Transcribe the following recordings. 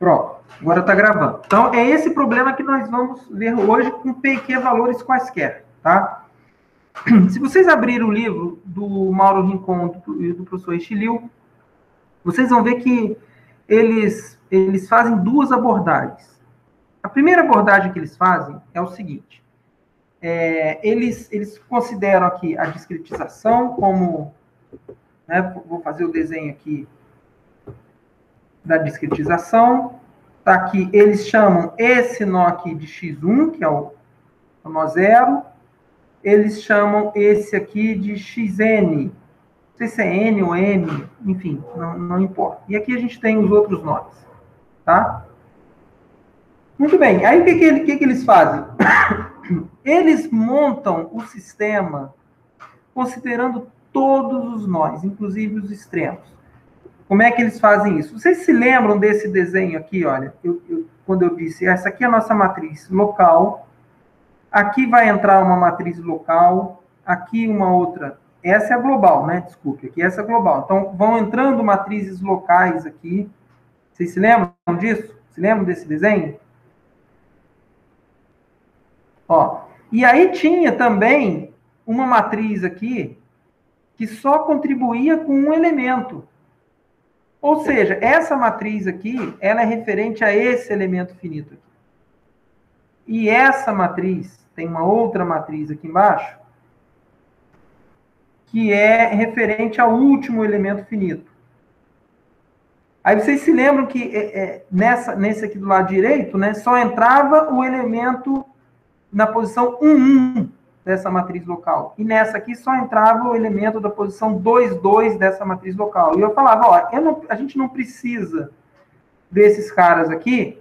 Pronto, agora está gravando. Então, é esse problema que nós vamos ver hoje com P e Q valores quaisquer, tá? Se vocês abrirem o livro do Mauro Rincon e do professor Estilio, vocês vão ver que eles fazem duas abordagens. A primeira abordagem que eles fazem é o seguinte, eles consideram aqui a discretização como, né, vou fazer o desenho aqui da discretização, tá aqui, eles chamam esse nó aqui de x1, que é o nó zero, eles chamam esse aqui de xn, não sei se é n ou m, enfim, não importa. E aqui a gente tem os outros nós, tá? Muito bem, aí o que eles fazem? Eles montam o sistema considerando todos os nós, inclusive os extremos. Como é que eles fazem isso? Vocês se lembram desse desenho aqui, olha, quando eu disse, essa aqui é a nossa matriz local, aqui vai entrar uma matriz local, aqui uma outra, essa é a global, né? Desculpe, aqui essa é a global. Então, vão entrando matrizes locais aqui. Vocês se lembram disso? Se lembram desse desenho? Ó, e aí tinha também uma matriz aqui que só contribuía com um elemento. Ou seja, essa matriz aqui, ela é referente a esse elemento finito aqui. E essa matriz, tem uma outra matriz aqui embaixo, que é referente ao último elemento finito. Aí vocês se lembram que nesse aqui do lado direito, né, só entrava o elemento na posição 1, 1 dessa matriz local. E nessa aqui só entrava o elemento da posição 2, 2 dessa matriz local. E eu falava, ó, a gente não precisa desses caras aqui,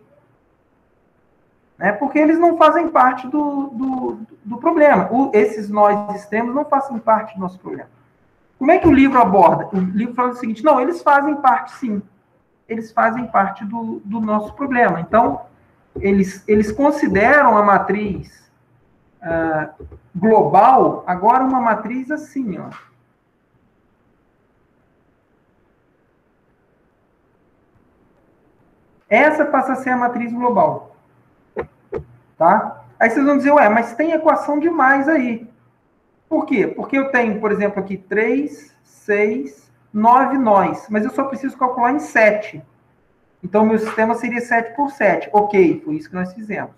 né, porque eles não fazem parte do problema. Esses nós extremos não fazem parte do nosso problema. Como é que o livro aborda? O livro fala o seguinte, não, eles fazem parte sim. Eles fazem parte do nosso problema. Então, eles consideram a matriz global agora uma matriz assim, ó. Essa passa a ser a matriz global. Tá? Aí vocês vão dizer, ué, mas tem equação demais aí. Por quê? Porque eu tenho, por exemplo, aqui 3, 6, 9 nós, mas eu só preciso calcular em 7. Então, o meu sistema seria 7 por 7. Ok, foi isso que nós fizemos.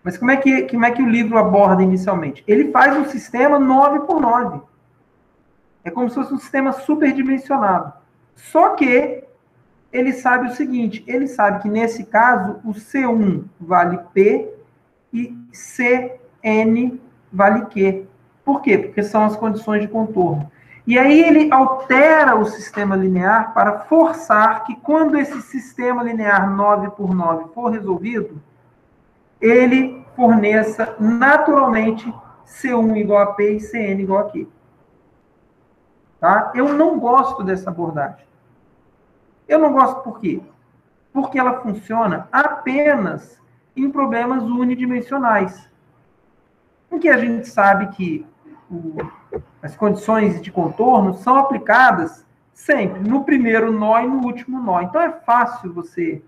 Mas como é que o livro aborda inicialmente? Ele faz um sistema 9 por 9. É como se fosse um sistema superdimensionado. Só que ele sabe o seguinte, ele sabe que nesse caso o C1 vale P e Cn vale Q. Por quê? Porque são as condições de contorno. E aí ele altera o sistema linear para forçar que quando esse sistema linear 9 por 9 for resolvido, ele forneça naturalmente C1 igual a P e Cn igual a Q. Tá? Eu não gosto dessa abordagem. Eu não gosto por quê? Porque ela funciona apenas em problemas unidimensionais, em que a gente sabe que as condições de contorno são aplicadas sempre no primeiro nó e no último nó. Então é fácil você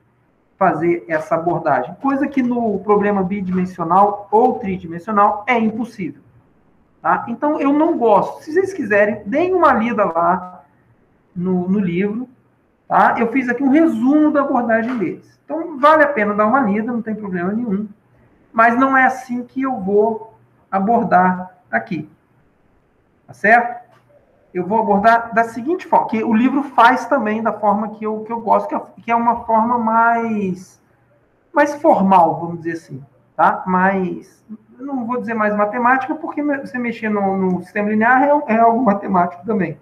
fazer essa abordagem, coisa que no problema bidimensional ou tridimensional é impossível. Tá? Então eu não gosto. Se vocês quiserem, deem uma lida lá no livro. Tá? Eu fiz aqui um resumo da abordagem deles. Então vale a pena dar uma lida, não tem problema nenhum. Mas não é assim que eu vou abordar aqui. Tá certo? Eu vou abordar da seguinte forma, que o livro faz também da forma que eu gosto, que é uma forma mais formal, vamos dizer assim. Tá? Não vou dizer mais matemática, porque você mexer no sistema linear é algo matemático também.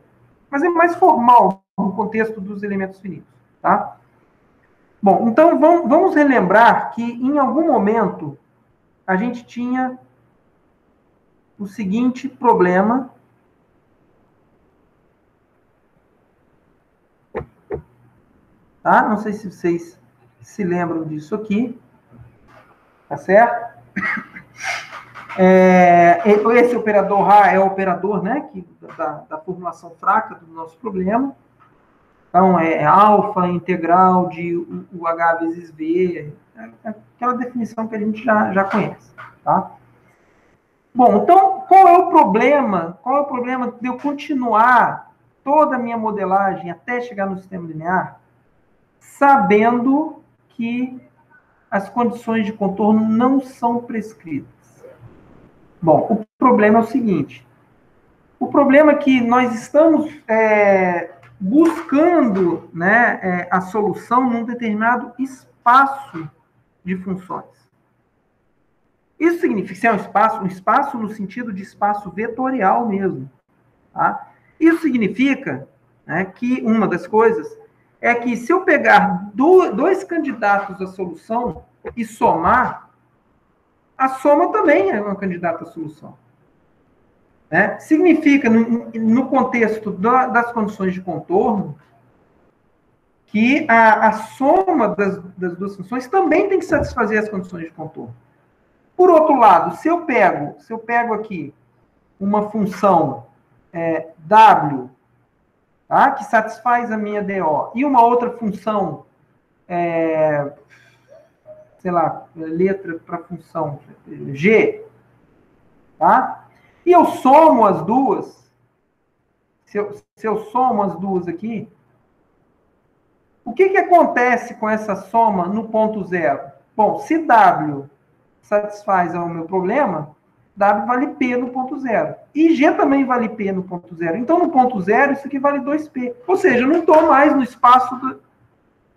Mas é mais formal no contexto dos elementos finitos. Tá? Bom, então vamos relembrar que em algum momento a gente tinha o seguinte problema. Tá? Não sei se vocês se lembram disso aqui. Tá certo? Esse operador Ra é o operador, né, da formulação fraca do nosso problema. Então, é alfa integral de UH vezes V, aquela definição que a gente já conhece, tá? Bom, então, qual é o problema? Qual é o problema de eu continuar toda a minha modelagem até chegar no sistema linear, sabendo que as condições de contorno não são prescritas? Bom, o problema é o seguinte. O problema é que nós estamos buscando, né, a solução num determinado espaço de funções. Isso significa ser um espaço no sentido de espaço vetorial mesmo. Tá? Isso significa, né, que uma das coisas é que se eu pegar dois candidatos à solução e somar, a soma também é um candidato à solução. Né? Significa, no contexto das condições de contorno, que a soma das duas funções também tem que satisfazer as condições de contorno. Por outro lado, se eu pego aqui uma função W, tá, que satisfaz a minha DO, e uma outra função, sei lá, letra para função G, tá? E eu somo as duas, se eu somo as duas aqui, o que acontece com essa soma no ponto zero? Bom, se W satisfaz ao meu problema, W vale P no ponto zero. E G também vale P no ponto zero. Então, no ponto zero, isso aqui vale 2P. Ou seja, eu não estou mais no espaço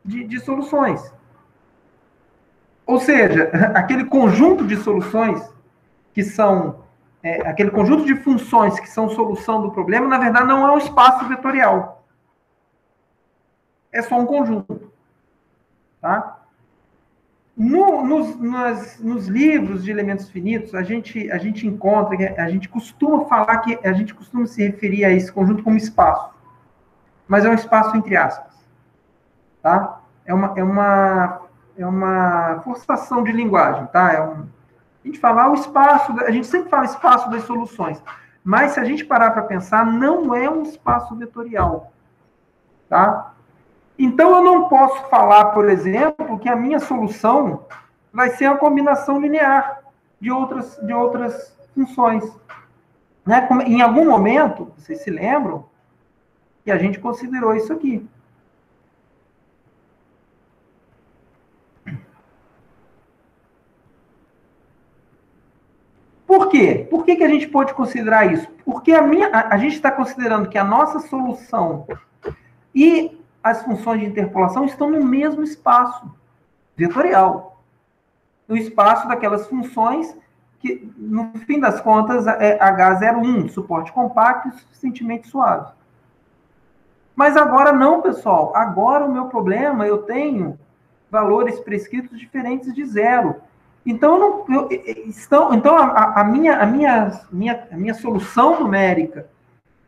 de soluções. Ou seja, aquele conjunto de soluções que são... aquele conjunto de funções que são solução do problema, na verdade, não é um espaço vetorial. É só um conjunto. Tá? Nos livros de elementos finitos, a gente encontra, a gente costuma falar que a gente costuma se referir a esse conjunto como espaço. Mas é um espaço entre aspas. Tá? É uma forçação de linguagem. Tá? A gente fala o espaço, a gente sempre fala espaço das soluções. Mas se a gente parar para pensar, não é um espaço vetorial. Tá? Então, eu não posso falar, por exemplo, que a minha solução vai ser uma combinação linear de outras funções. Né? Em algum momento, vocês se lembram, que a gente considerou isso aqui. Por quê? Por que a gente pode considerar isso? Porque a gente está considerando que a nossa solução e as funções de interpolação estão no mesmo espaço vetorial. No espaço daquelas funções que, no fim das contas, é H01, suporte compacto e suficientemente suave. Mas agora não, pessoal. Agora o meu problema, eu tenho valores prescritos diferentes de zero. Então, a minha solução numérica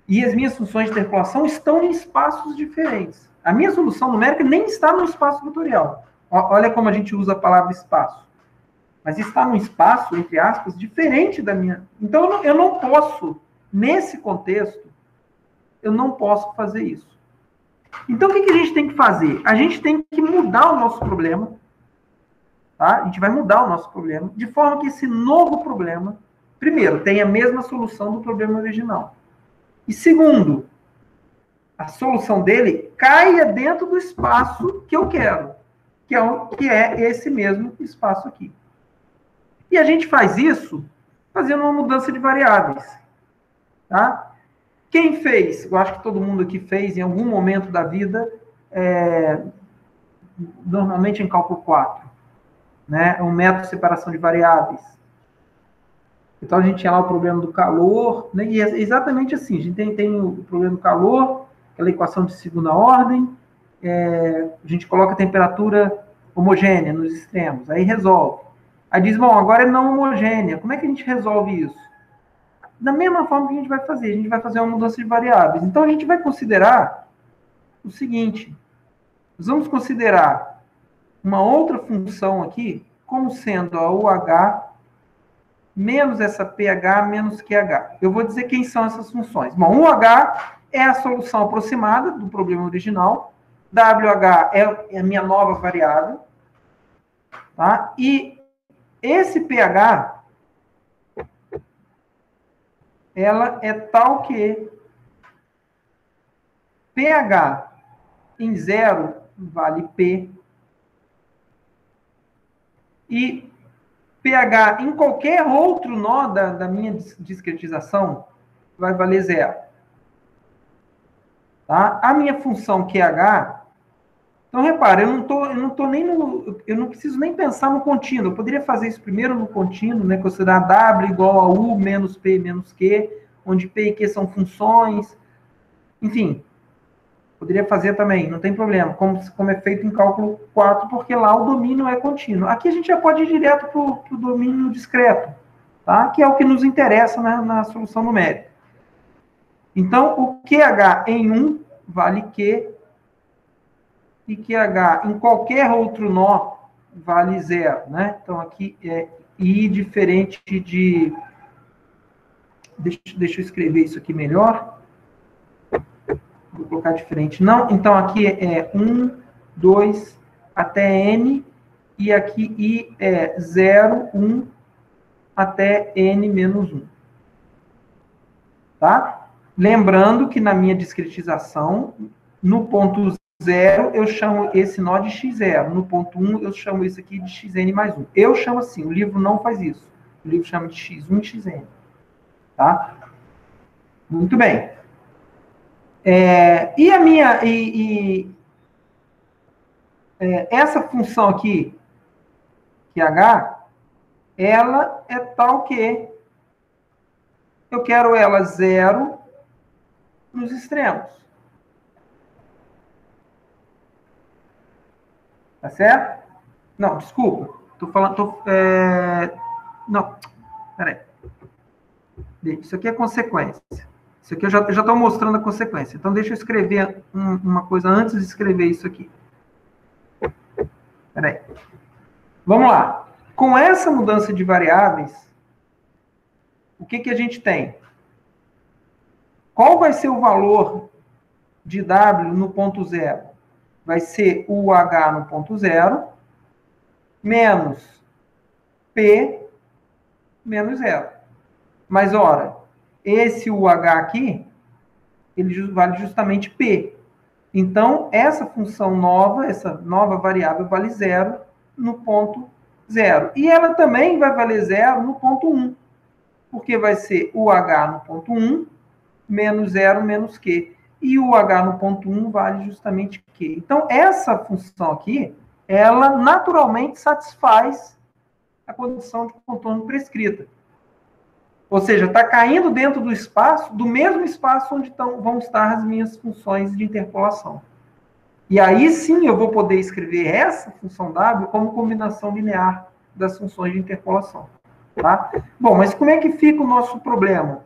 e as minhas funções de interpolação estão em espaços diferentes. A minha solução numérica nem está no espaço vetorial. Olha como a gente usa a palavra espaço. Mas está num espaço, entre aspas, diferente da minha... Então, eu não posso, nesse contexto, eu não posso fazer isso. Então, o que a gente tem que fazer? A gente tem que mudar o nosso problema. Tá? A gente vai mudar o nosso problema, de forma que esse novo problema, primeiro, tenha a mesma solução do problema original. E segundo, a solução dele caia dentro do espaço que eu quero, que é esse mesmo espaço aqui. E a gente faz isso fazendo uma mudança de variáveis. Tá? Quem fez? Eu acho que todo mundo aqui fez em algum momento da vida, normalmente em cálculo 4, né? Um método de separação de variáveis. Então, a gente tinha lá o problema do calor, né? E é exatamente assim, a gente tem o problema do calor, aquela equação de segunda ordem, a gente coloca a temperatura homogênea nos extremos, aí resolve. Aí diz, bom, agora é não homogênea, como é que a gente resolve isso? Da mesma forma que a gente vai fazer uma mudança de variáveis. Então, a gente vai considerar o seguinte, nós vamos considerar uma outra função aqui, como sendo a UH menos essa PH menos QH. Eu vou dizer quem são essas funções. Bom, UH é a solução aproximada do problema original, WH é a minha nova variável, tá? E esse pH, ela é tal que pH em 0 vale P, e pH em qualquer outro nó da minha discretização vai valer 0. Tá? A minha função QH, então repara, eu não preciso nem pensar no contínuo. Eu poderia fazer isso primeiro no contínuo, né, considerar W igual a U menos P menos Q, onde P e Q são funções. Enfim, poderia fazer também, não tem problema, como é feito em cálculo 4, porque lá o domínio é contínuo. Aqui a gente já pode ir direto para o domínio discreto, tá? Que é o que nos interessa na solução numérica. Então, o QH em 1 vale Q, e QH em qualquer outro nó vale 0, né? Então, aqui é I diferente de... Deixa eu escrever isso aqui melhor. Vou colocar diferente. Não, então aqui é 1, 2, até N, e aqui I é 0, 1, até N menos 1. Tá? Lembrando que na minha discretização, no ponto 0, eu chamo esse nó de x0. No ponto 1, eu chamo isso aqui de xn mais 1. Eu chamo assim, o livro não faz isso. O livro chama de x1 e xn. Tá? Muito bem. E a minha... essa função aqui, QH, ela é tal que eu quero ela 0 nos extremos. Tá certo? Não, desculpa. Tô falando... não, peraí. Isso aqui é consequência. Isso aqui eu já estou mostrando a consequência. Então, deixa eu escrever uma coisa antes de escrever isso aqui. Peraí. Vamos lá. Com essa mudança de variáveis, o que a gente tem? Qual vai ser o valor de W no ponto 0? Vai ser o H no ponto 0 menos P menos 0. Mas, ora, esse UH aqui, ele vale justamente P. Então, essa função nova, essa nova variável, vale 0 no ponto 0. E ela também vai valer 0 no ponto 1. Porque vai ser UH no ponto 1 menos 0 menos Q. E o H no ponto 1 vale justamente Q. Então, essa função aqui, ela naturalmente satisfaz a condição de contorno prescrita. Ou seja, está caindo dentro do espaço, do mesmo espaço onde vão estar as minhas funções de interpolação. E aí sim eu vou poder escrever essa função W como combinação linear das funções de interpolação. Tá? Bom, mas como é que fica o nosso problema?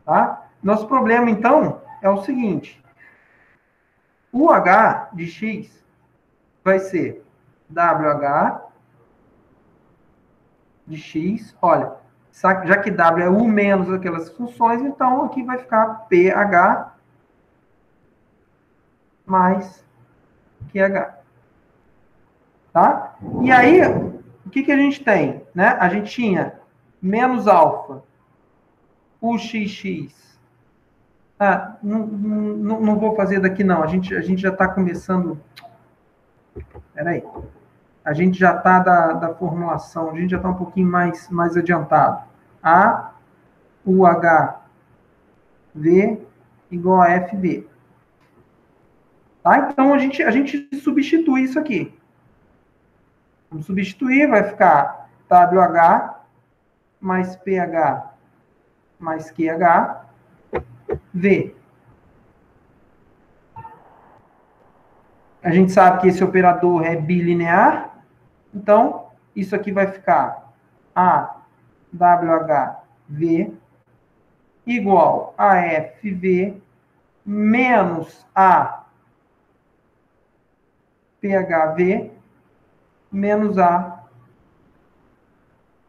Tá? Nosso problema, então, é o seguinte. O H de x vai ser WH de x. Olha, já que W é U menos aquelas funções, então aqui vai ficar PH mais QH. Tá? E aí, o que a gente tem? Né? A gente tinha menos alfa, UXX. Não vou fazer daqui, não. A gente já está começando... Espera aí. A gente já está da formulação, a gente já está um pouquinho mais adiantado. A, UH, V igual a FV. Tá? Então, a gente substitui isso aqui. Vamos substituir, vai ficar WH mais PH mais QH, V. A gente sabe que esse operador é bilinear, então, isso aqui vai ficar AWHV igual a FV menos a PHV menos a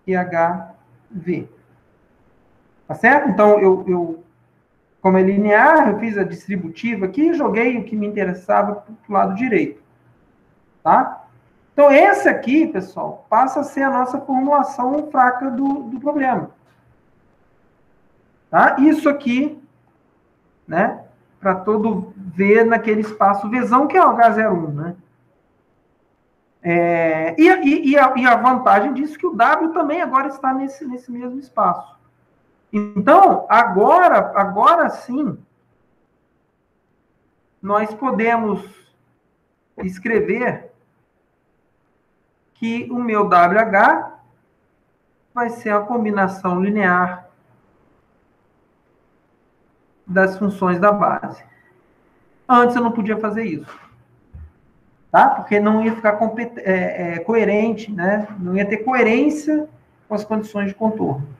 PHV. Tá certo? Então, eu como é linear, eu fiz a distributiva aqui e joguei o que me interessava para o lado direito. Tá? Então, esse aqui, pessoal, passa a ser a nossa formulação fraca do problema. Tá? Isso aqui, né, para todo V naquele espaço Vzão, que é o H01, né? E a vantagem disso é que o W também agora está nesse mesmo espaço. Então, agora sim, nós podemos escrever que o meu WH vai ser a combinação linear das funções da base. Antes eu não podia fazer isso, tá? Porque não ia ficar coerente, né? Não ia ter coerência com as condições de contorno.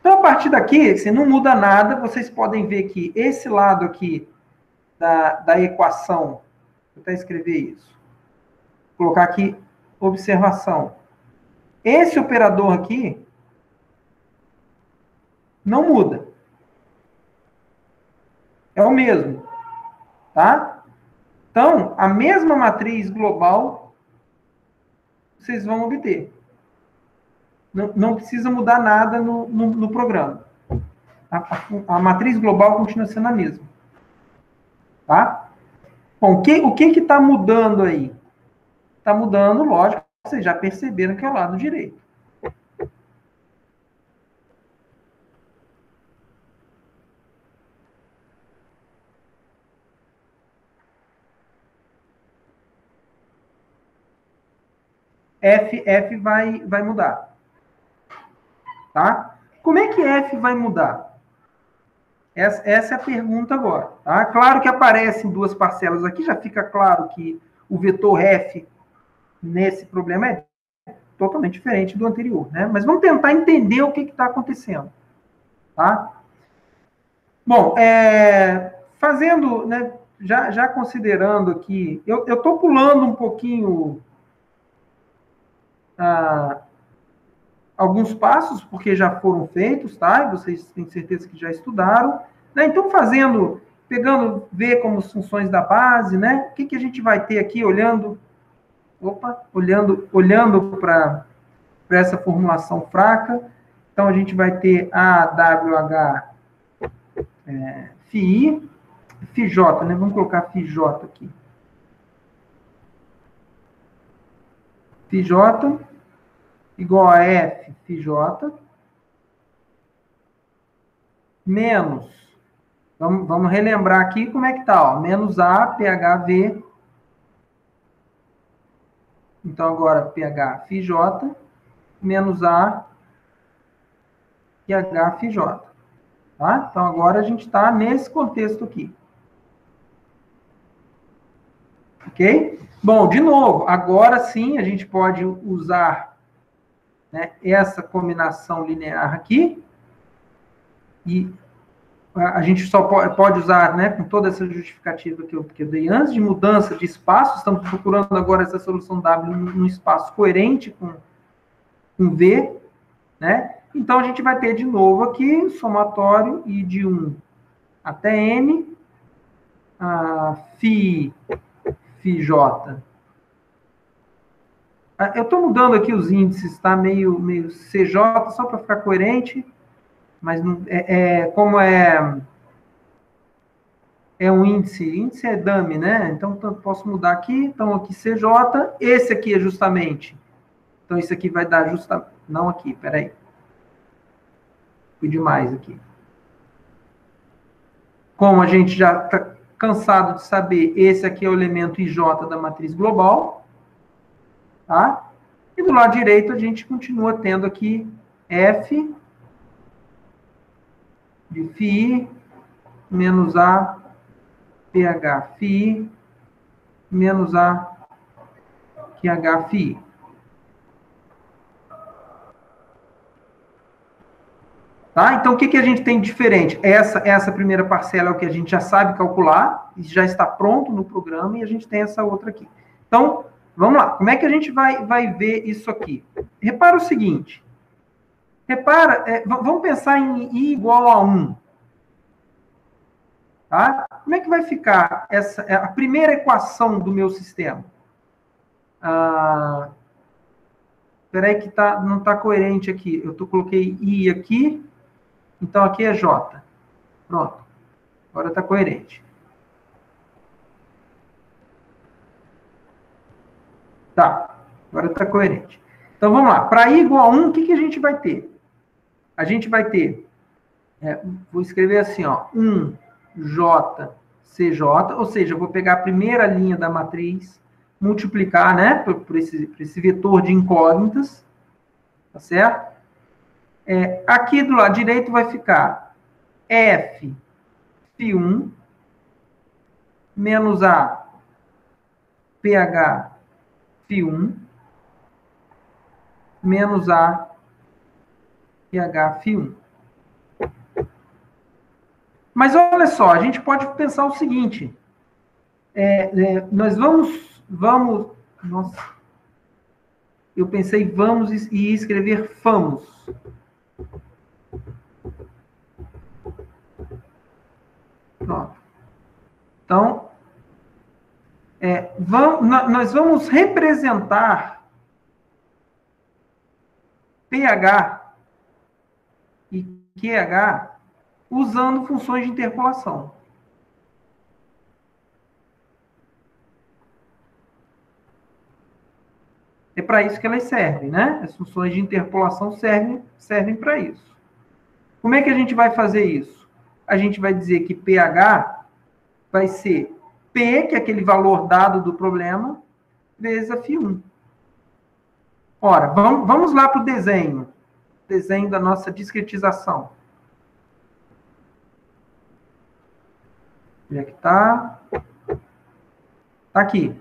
Então, a partir daqui, se não muda nada, vocês podem ver que esse lado aqui da equação, vou até escrever isso, vou colocar aqui observação. Esse operador aqui não muda. É o mesmo, tá? Então, a mesma matriz global vocês vão obter. Não precisa mudar nada no programa. A matriz global continua sendo a mesma. Tá? Bom, o que está mudando aí? Está mudando, lógico, vocês já perceberam que é o lado direito. F vai mudar. Tá? Como é que F vai mudar? Essa é a pergunta agora. Tá? Claro que aparecem duas parcelas aqui, já fica claro que o vetor F nesse problema é totalmente diferente do anterior. Né? Mas vamos tentar entender o que está acontecendo. Tá? Bom, fazendo, né, já considerando aqui, eu estou pulando um pouquinho alguns passos, porque já foram feitos, tá? E vocês têm certeza que já estudaram. Né? Então, pegando, ver como as funções da base, né? O que a gente vai ter aqui olhando para essa formulação fraca. Então, a gente vai ter AWH Φi, Φj, né? Vamos colocar Φj aqui. Φj igual a F Φj menos, vamos relembrar aqui como é que tá, ó, menos A PHV, então agora PH Φj menos A PH Φj, tá? Então agora a gente está nesse contexto aqui. Ok? Bom, de novo, agora sim a gente pode usar, né, essa combinação linear aqui, e a gente só pode usar, né, com toda essa justificativa que eu dei antes, de mudança de espaço, estamos procurando agora essa solução W num espaço coerente com V, né? Então, a gente vai ter de novo aqui, somatório, I de 1 até N, Φj. Eu estou mudando aqui os índices, tá? Meio CJ, só para ficar coerente, mas não, como é um índice é dummy, né? Então, posso mudar aqui. Então, aqui CJ, esse aqui é justamente. Então, isso aqui vai dar justamente... Não aqui, peraí. Fui demais aqui. Como a gente já está cansado de saber, esse aqui é o elemento IJ da matriz global. Tá? E do lado direito, a gente continua tendo aqui F de Φi menos A PH Φi menos A QH Φi. Tá? Então, o que a gente tem de diferente? Essa primeira parcela é o que a gente já sabe calcular, e já está pronto no programa, e a gente tem essa outra aqui. Então, vamos lá. Como é que a gente vai ver isso aqui? Repara o seguinte. Vamos pensar em I igual a 1. Tá? Como é que vai ficar a primeira equação do meu sistema? Espera aí que não está coerente aqui. Eu coloquei I aqui, então aqui é J. Pronto. Agora está coerente. Tá. Agora está coerente. Então, vamos lá. Para I igual a 1, o que a gente vai ter? A gente vai ter... vou escrever assim, ó. 1J, CJ, ou seja, eu vou pegar a primeira linha da matriz, multiplicar, né, por esse vetor de incógnitas, tá certo? Aqui do lado direito vai ficar F φ1 menos A PH φ1 menos A PH φ1. Mas olha só, a gente pode pensar o seguinte, nós vamos, nossa, eu pensei vamos e escrever famos. Pronto. Então, nós vamos representar pH e QH usando funções de interpolação. É para isso que elas servem, né? As funções de interpolação servem para isso. Como é que a gente vai fazer isso? A gente vai dizer que pH vai ser P, que é aquele valor dado do problema, vezes a φ1. Ora, vamos lá para o desenho da nossa discretização. Onde é que está? Está aqui.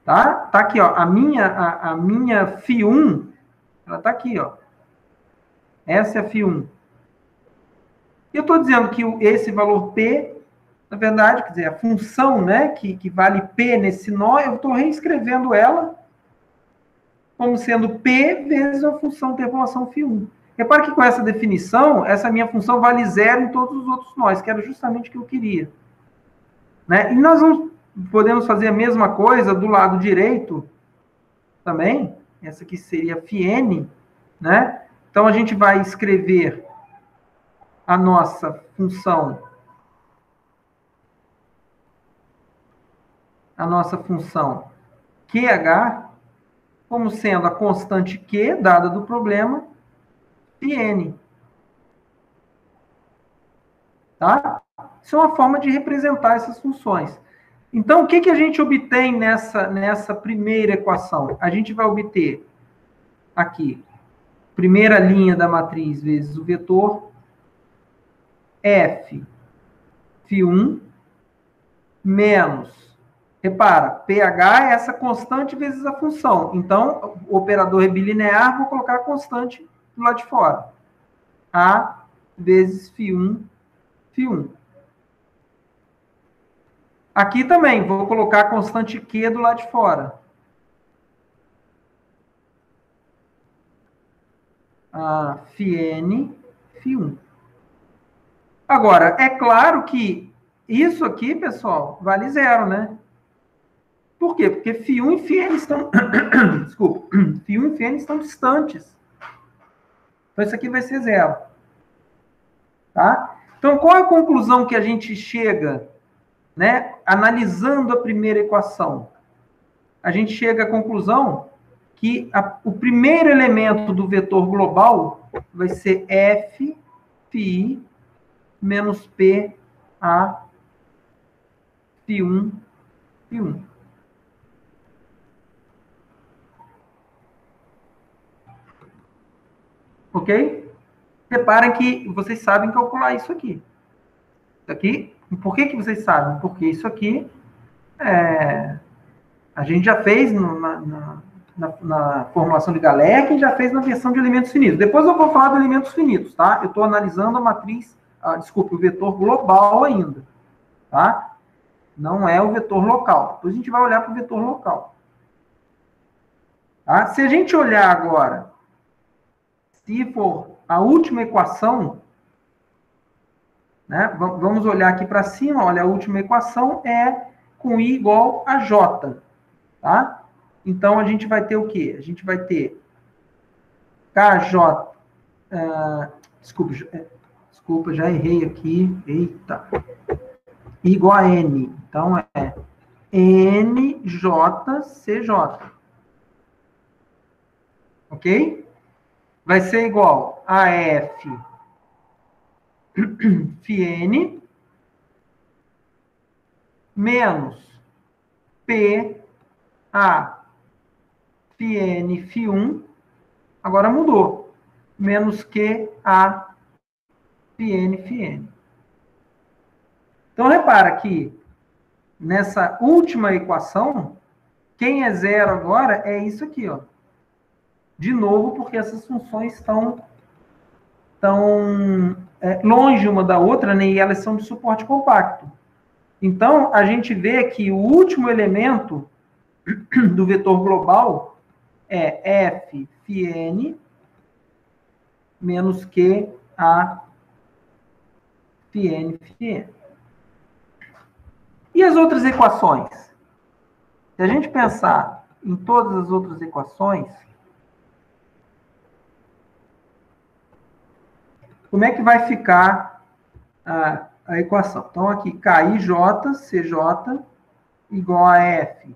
Tá aqui, ó. A minha φ1, ela está aqui, ó. Essa é a φ1. Eu estou dizendo que esse valor P, na verdade, quer dizer, a função, né, que vale P nesse nó, eu estou reescrevendo ela como sendo P vezes a função de interpolação φ1. Repara que com essa definição, essa minha função vale zero em todos os outros nós, que era justamente o que eu queria. Né? E nós podemos fazer a mesma coisa do lado direito também. Essa aqui seria φn, né? Então, a gente vai escrever a nossa função QH como sendo a constante Q, dada do problema, φn. Tá? Isso é uma forma de representar essas funções. Então, o que a gente obtém nessa primeira equação? A gente vai obter aqui, primeira linha da matriz vezes o vetor F φ1 menos, repara, pH é essa constante vezes a função. Então, o operador é bilinear, vou colocar a constante do lado de fora. A vezes φ1, φ1. Aqui também, vou colocar a constante Q do lado de fora. A φn, φ1. Agora, é claro que isso aqui, pessoal, vale zero, né? Por quê? Porque φ1 e φn estão... Desculpa. φ1 e φn estão distantes. Então, isso aqui vai ser zero. Tá? Então, qual é a conclusão que a gente chega, né, analisando a primeira equação? A gente chega à conclusão que o primeiro elemento do vetor global vai ser F φi menos P A φ1, φ1. Ok? Reparem que vocês sabem calcular isso aqui. Isso aqui, por que vocês sabem? Porque isso aqui a gente já fez na formulação de Galerkin e já fez na versão de elementos finitos. Depois eu vou falar de elementos finitos, tá? Eu estou analisando a matriz, desculpe, o vetor global ainda, tá? Não é o vetor local. Depois a gente vai olhar para o vetor local. Tá? Se a gente olhar agora, se for a última equação, né? Vamos olhar aqui para cima, olha, a última equação é com I igual a J, tá? Então, a gente vai ter o quê? A gente vai ter KJ, desculpa, já errei aqui, eita, igual a N, então é NJCJ, ok? Vai ser igual a F φn menos P A φn φ1, agora mudou, menos Q A φn φn. Então, repara que nessa última equação, quem é zero agora é isso aqui, ó. De novo, porque essas funções estão longe uma da outra, né, e elas são de suporte compacto. Então, a gente vê que o último elemento do vetor global é F φn menos Q A φn φn. E as outras equações? Se a gente pensar em todas as outras equações, como é que vai ficar a equação? Então, aqui, KIJ, CJ, igual a F.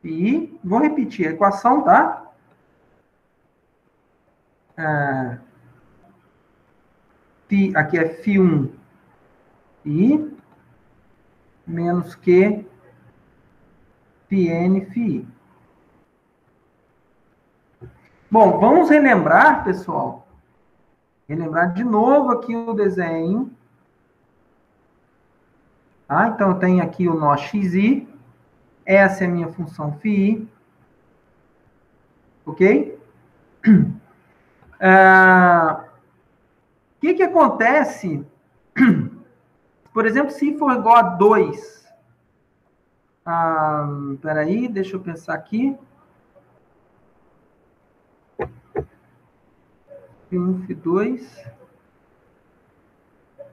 E, vou repetir a equação, tá? Aqui é φ1 e menos Q φn φi. Bom, vamos relembrar, pessoal. Relembrar de novo aqui o desenho. Tá? Então, eu tenho aqui o nó xi. Essa é a minha função φi. Ok? O que acontece, por exemplo, se for igual a 2? Peraí, deixa eu pensar aqui. F1, F2.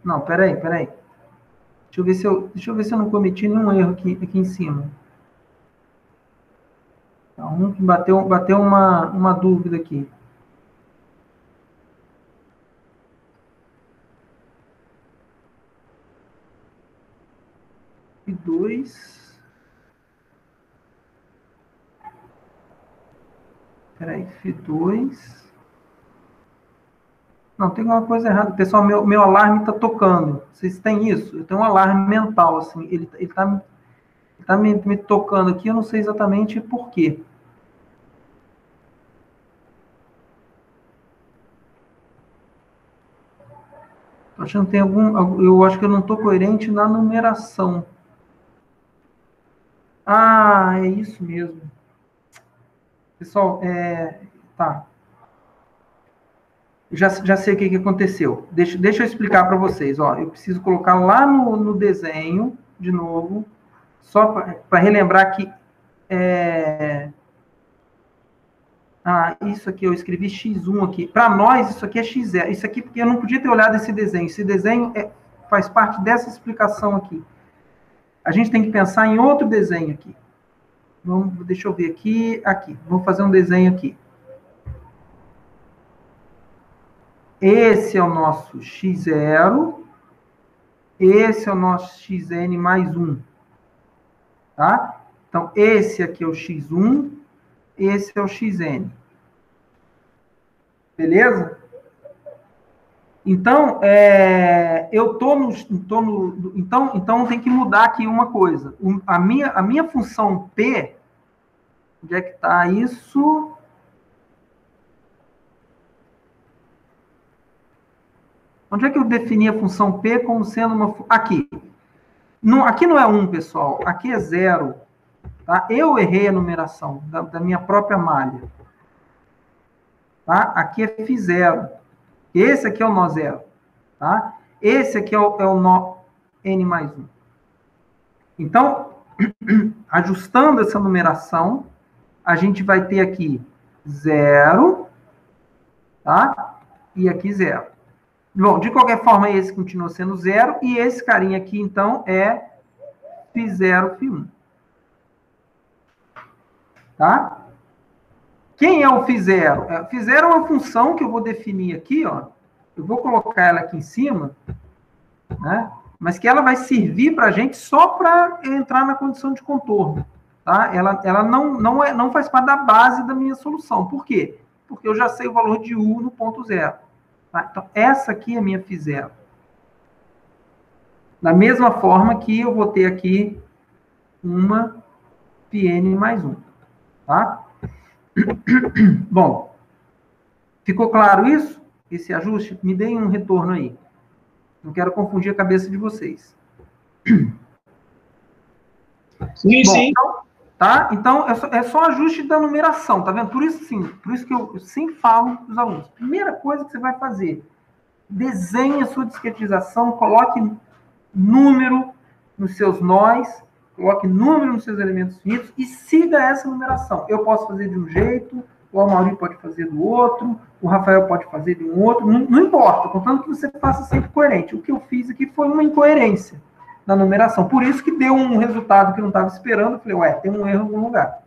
Não, peraí. Deixa eu ver se eu não cometi nenhum erro aqui em cima. Então, bateu uma dúvida aqui. F2. Peraí, F2. Não, tem alguma coisa errada. Pessoal, meu alarme está tocando. Vocês têm isso? Eu tenho um alarme mental, assim. Ele tá me tocando aqui, eu não sei exatamente por quê. Tô achando que tem eu acho que eu não estou coerente na numeração. É isso mesmo. Pessoal, tá. Já sei o que aconteceu. Deixa eu explicar para vocês. Ó, eu preciso colocar lá no desenho, de novo, só para relembrar que... isso aqui, eu escrevi x1 aqui. Para nós, isso aqui é x0. Isso aqui, porque eu não podia ter olhado esse desenho. Esse desenho faz parte dessa explicação aqui. A gente tem que pensar em outro desenho aqui. Deixa eu ver aqui. Vamos fazer um desenho aqui. Esse é o nosso x0. Esse é o nosso xn mais 1. Tá? Então, esse aqui é o x1. Esse é o xn. Beleza? Então, então tem que mudar aqui uma coisa. A minha função P, onde é que está isso? Onde é que eu defini a função P como sendo uma... Aqui. Aqui não é 1, pessoal. Aqui é 0. Tá? Eu errei a numeração da minha própria malha. Tá? Aqui é φ0. Esse aqui é o nó 0. Tá? Esse aqui é o nó n mais 1. Então, ajustando essa numeração, a gente vai ter aqui 0, tá? E aqui 0. Bom, de qualquer forma, esse continua sendo 0, e esse carinha aqui, então, é φ0, φ1. Tá? Quem é o φ0? Φ0 é uma função que eu vou definir aqui, ó. Eu vou colocar ela aqui em cima, né? Mas que ela vai servir para a gente só para entrar na condição de contorno. Tá? Ela não faz parte da base da minha solução. Por quê? Porque eu já sei o valor de U no ponto zero. Tá? Então, essa aqui é a minha φ0. Da mesma forma que eu vou ter aqui uma Pn mais 1. Tá? Bom, ficou claro isso? Esse ajuste? Me deem um retorno aí. Não quero confundir a cabeça de vocês. Sim, bom, sim. Então é só ajuste da numeração, tá vendo? Por isso que eu sempre falo para os alunos. Primeira coisa que você vai fazer, desenhe a sua discretização, coloque número nos seus nós, coloque número nos seus elementos finitos e siga essa numeração. Eu posso fazer de um jeito, o Amaury pode fazer do outro, o Rafael pode fazer de um outro, não importa, contanto que você faça sempre coerente. O que eu fiz aqui foi uma incoerência na numeração. Por isso que deu um resultado que eu não estava esperando. Eu falei, ué, tem um erro em algum lugar.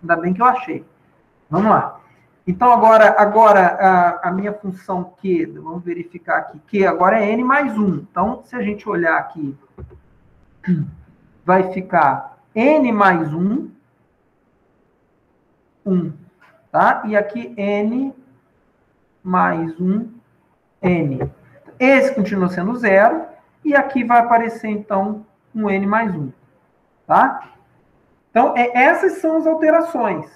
Ainda bem que eu achei. Vamos lá. Então, agora a minha função Q, vamos verificar aqui, Q agora é N mais 1. Então, se a gente olhar aqui, vai ficar N mais 1, 1. Tá? E aqui N mais 1, N. Esse continua sendo 0. E aqui vai aparecer, então, um N mais 1. Tá? Então, essas são as alterações.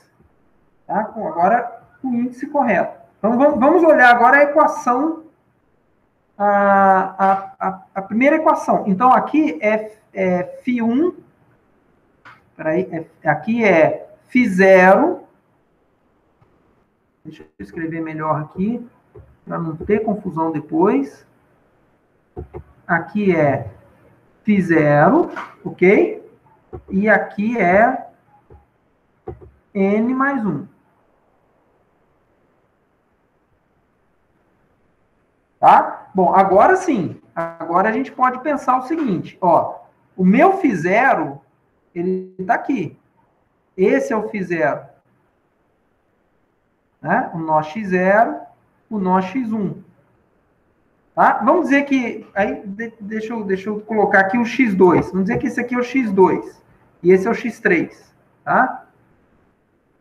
Tá? Agora, o índice correto. Então, vamos olhar agora a equação, a primeira equação. Então, aqui é φ1, aqui é φ0, deixa eu escrever melhor aqui, para não ter confusão depois. Aqui é φ0, ok? E aqui é N mais 1. Tá? Bom, agora sim. Agora a gente pode pensar o seguinte, ó. O meu φ0, ele está aqui. Esse é o φ0. Né? O nó x0, o nó x1. Tá? Vamos dizer que... Aí, deixa eu colocar aqui o x2. Vamos dizer que esse aqui é o x2. E esse é o x3. Tá?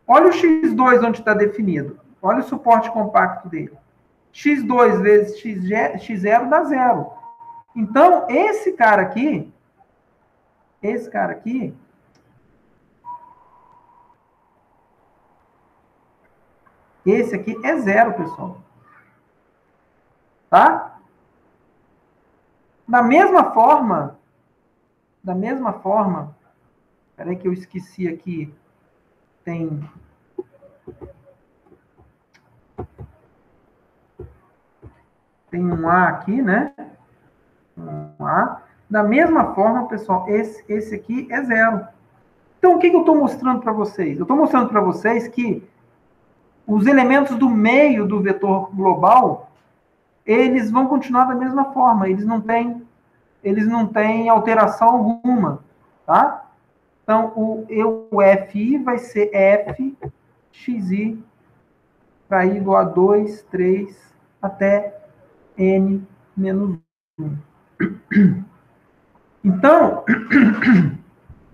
Olha o x2 onde está definido. Olha o suporte compacto dele. x2 vezes x0 dá 0. Então, esse cara aqui, esse aqui é 0, pessoal. Tá? Da mesma forma, peraí que eu esqueci aqui, tem um A aqui, né? Um A. Da mesma forma, pessoal, esse aqui é 0. Então, o que eu estou mostrando para vocês? Eu estou mostrando para vocês que os elementos do meio do vetor global, eles vão continuar da mesma forma. Eles não têm alteração alguma, tá? Então, o FI vai ser FXI para I igual a 2, 3, até N menos 1. Então,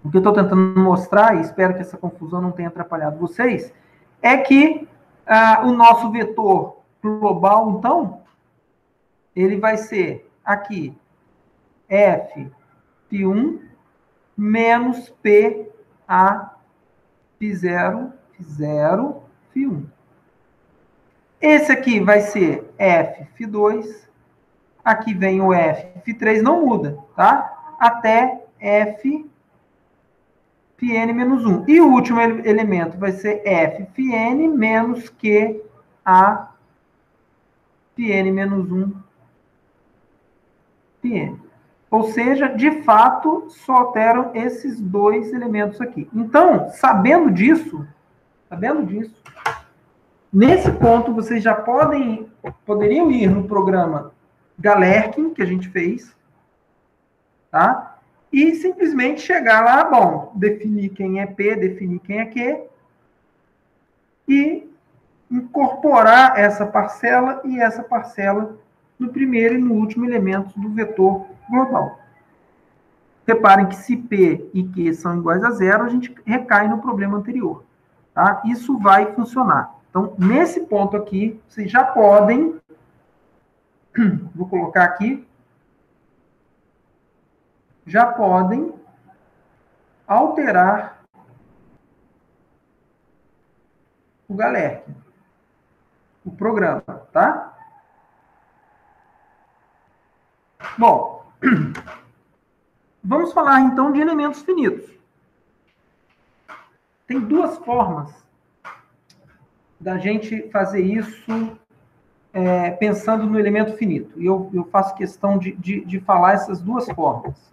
o que eu estou tentando mostrar, e espero que essa confusão não tenha atrapalhado vocês, é que o nosso vetor global, então, ele vai ser aqui F φ1 menos P A φ0, φ1. Esse aqui vai ser F φ2. Aqui vem o F φ3, não muda, tá? Até F φn menos 1. E o último elemento vai ser F φn menos Q A φn menos 1 φn. Ou seja, de fato, só alteram esses dois elementos aqui. Então, sabendo disso, nesse ponto, vocês já poderiam ir no programa Galerkin, que a gente fez, tá? E simplesmente chegar lá, bom, definir quem é P, definir quem é Q, e incorporar essa parcela e essa parcela no primeiro e no último elemento do vetor global. Reparem que se P e Q são iguais a zero, a gente recai no problema anterior. Tá? Isso vai funcionar. Então, nesse ponto aqui, vocês já podem, vou colocar aqui, já podem alterar o Galerkin, o programa, tá? Bom, vamos falar então de elementos finitos. Tem duas formas da gente fazer isso pensando no elemento finito. E eu faço questão de falar essas duas formas.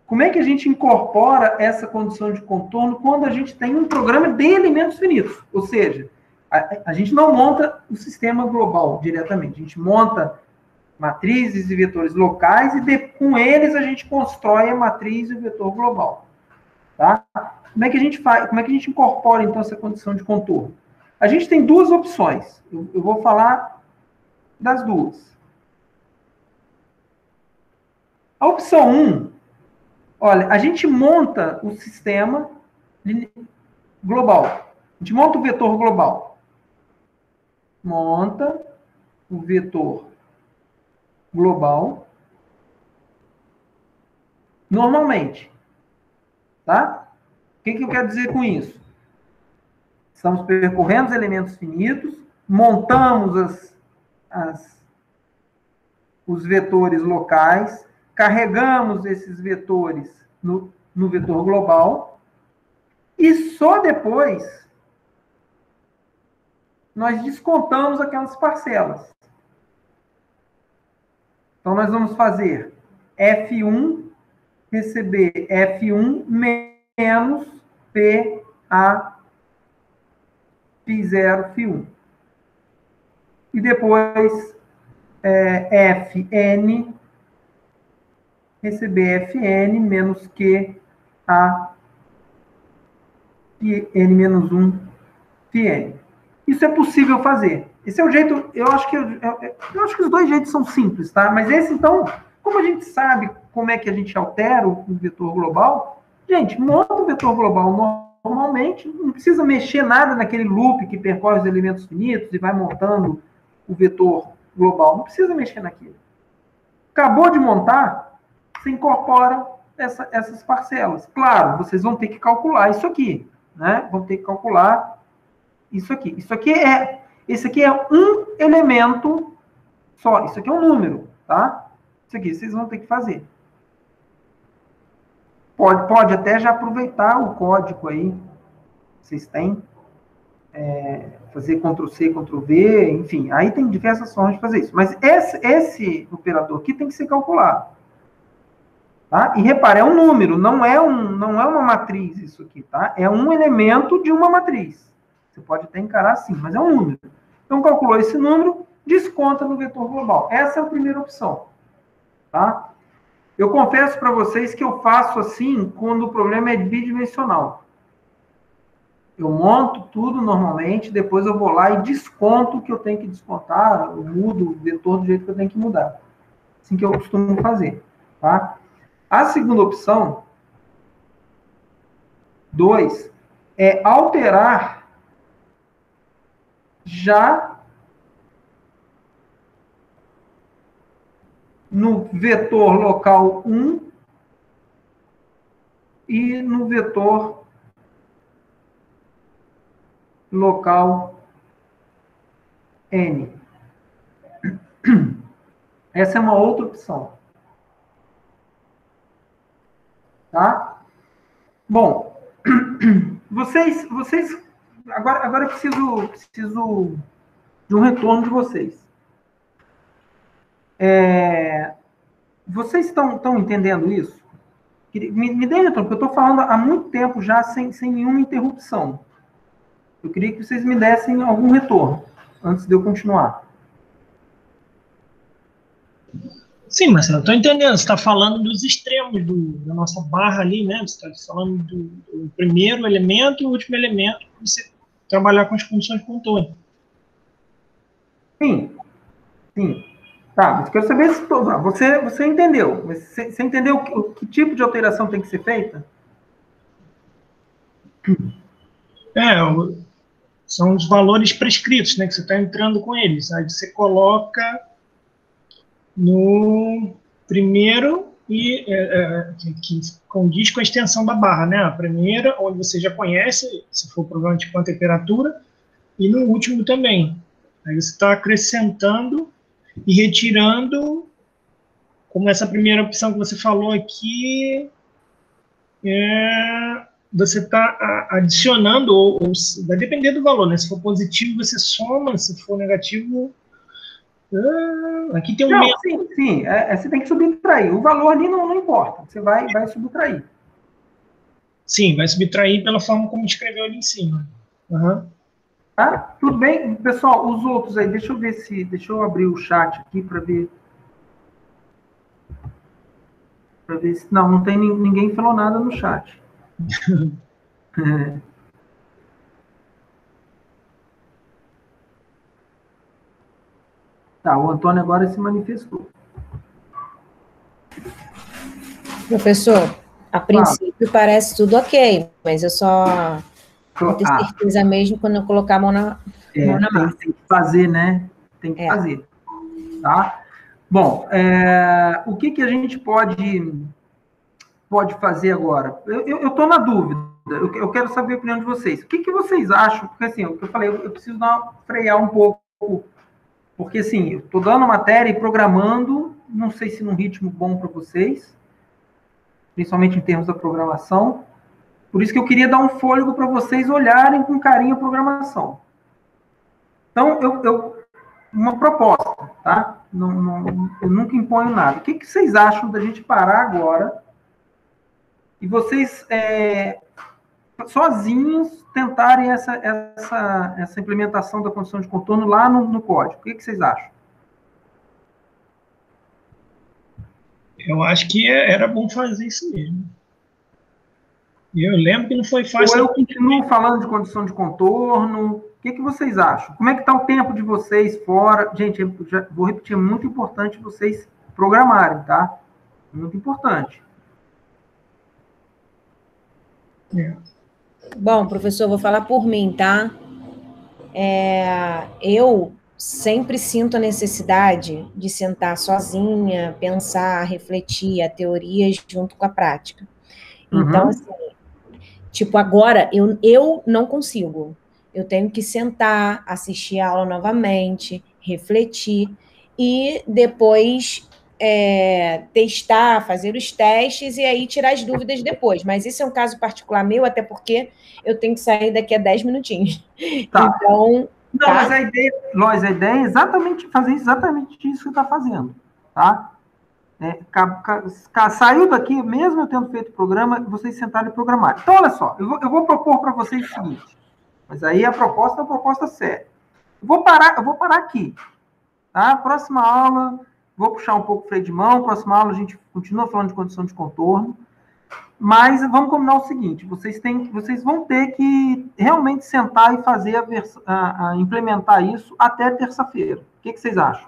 Como é que a gente incorpora essa condição de contorno quando a gente tem um programa de elementos finitos? Ou seja, a gente não monta o sistema global diretamente. A gente monta matrizes e vetores locais e com eles a gente constrói a matriz e o vetor global. Tá? Como é que a gente faz? Como é que a gente incorpora, então, essa condição de contorno? A gente tem duas opções. Eu vou falar das duas. A opção 1, olha, a gente monta o sistema global. A gente monta o vetor global. Monta o vetor global normalmente. Tá? O que eu quero dizer com isso? Estamos percorrendo os elementos finitos, montamos os vetores locais, carregamos esses vetores no vetor global, e só depois nós descontamos aquelas parcelas. Então, nós vamos fazer F1 receber F1 menos PA Φ0 Φ1. E depois Fn receber Fn menos QA N menos 1 Φn. Isso é possível fazer. Esse é o jeito, eu acho que os dois jeitos são simples, tá? Mas esse, então, como a gente sabe como é que a gente altera o vetor global, gente, monta o vetor global normalmente, não precisa mexer nada naquele loop que percorre os elementos finitos e vai montando o vetor global. Não precisa mexer naquilo. Acabou de montar, você incorpora essas parcelas. Claro, vocês vão ter que calcular isso aqui, né? Vão ter que calcular isso aqui. Esse aqui é um elemento só. Isso aqui é um número, tá? Isso aqui vocês vão ter que fazer. Pode até já aproveitar o código aí. Vocês têm. Fazer Ctrl+C, Ctrl+V, enfim. Aí tem diversas formas de fazer isso. Mas esse operador aqui tem que ser calculado. Tá? E repare, é um número, não é uma matriz isso aqui, tá? É um elemento de uma matriz. Você pode até encarar assim, mas é um número. Então, calculou esse número, desconta no vetor global. Essa é a primeira opção. Tá? Eu confesso para vocês que eu faço assim quando o problema é bidimensional. Eu monto tudo normalmente, depois eu vou lá e desconto o que eu tenho que descontar, eu mudo o vetor do jeito que eu tenho que mudar. Assim que eu costumo fazer. Tá? A segunda opção, 2, é alterar já no vetor local 1 e no vetor local N. Essa é uma outra opção. Tá? Bom, vocês agora eu preciso de um retorno de vocês. Vocês estão entendendo isso? Me dê retorno, porque eu estou falando há muito tempo já sem nenhuma interrupção. Eu queria que vocês me dessem algum retorno, antes de eu continuar. Sim, Marcelo, estou entendendo. Você está falando dos extremos da nossa barra ali, né? Você está falando do primeiro elemento e o último elemento para você trabalhar com as condições de contorno. Sim, sim. Tá, mas quero saber se você entendeu. Você entendeu que tipo de alteração tem que ser feita? São os valores prescritos, né? Que você está entrando com eles. Aí você coloca no primeiro que condiz com a extensão da barra, né? A primeira, onde você já conhece, se for problema tipo a temperatura, e no último também. Aí você está acrescentando e retirando, como essa primeira opção que você falou aqui, você está adicionando, ou vai depender do valor, né? Se for positivo, você soma, se for negativo, aqui tem um Não, menos. sim. Você tem que subtrair. O valor ali não importa. Você vai subtrair. Sim, vai subtrair pela forma como escreveu ali em cima. Uhum. Tá? Tudo bem? Pessoal, os outros aí, deixa eu abrir o chat aqui para ver. Se. Não tem ninguém falou nada no chat. Tá, o Antônio agora se manifestou. Professor, a princípio parece tudo ok, mas eu só vou ter certeza mesmo quando eu colocar a mão na massa. Tem que fazer, né? Tem que fazer. Tá? Bom, o que a gente pode fazer agora? Eu estou na dúvida. Eu quero saber a opinião de vocês. O que vocês acham? Porque, assim, o que eu falei, eu preciso frear um pouco. Porque, assim, eu estou dando matéria e programando, não sei se num ritmo bom para vocês, principalmente em termos da programação. Por isso que eu queria dar um fôlego para vocês olharem com carinho a programação. Então, uma proposta, tá? Eu nunca imponho nada. O que vocês acham da gente parar agora e vocês, sozinhos, tentarem essa implementação da condição de contorno lá no código? O que vocês acham? Eu acho que era bom fazer isso mesmo. E eu lembro que não foi fácil. Ou eu continuo falando de condição de contorno? O que vocês acham? Como é que está o tempo de vocês fora? Gente, eu vou repetir, é muito importante vocês programarem, tá? Muito importante. Bom, professor, vou falar por mim, tá? Eu sempre sinto a necessidade de sentar sozinha, pensar, refletir a teoria junto com a prática. Então, assim, tipo, agora eu não consigo. Eu tenho que sentar, assistir a aula novamente, refletir e depois testar, fazer os testes e aí tirar as dúvidas depois. Mas isso é um caso particular meu, até porque eu tenho que sair daqui a 10 minutinhos. Tá. Então... Não, mas a ideia é exatamente fazer exatamente isso que você está fazendo, tá? Saiu daqui, mesmo eu tendo feito o programa, vocês sentaram e programaram. Então, olha só, eu vou propor para vocês o seguinte, mas aí a proposta é uma proposta séria. Eu vou parar aqui, tá? Próxima aula, vou puxar um pouco o freio de mão, próxima aula a gente continua falando de condição de contorno, mas vamos combinar o seguinte, vocês vão ter que realmente sentar e fazer implementar isso até terça-feira. O que vocês acham?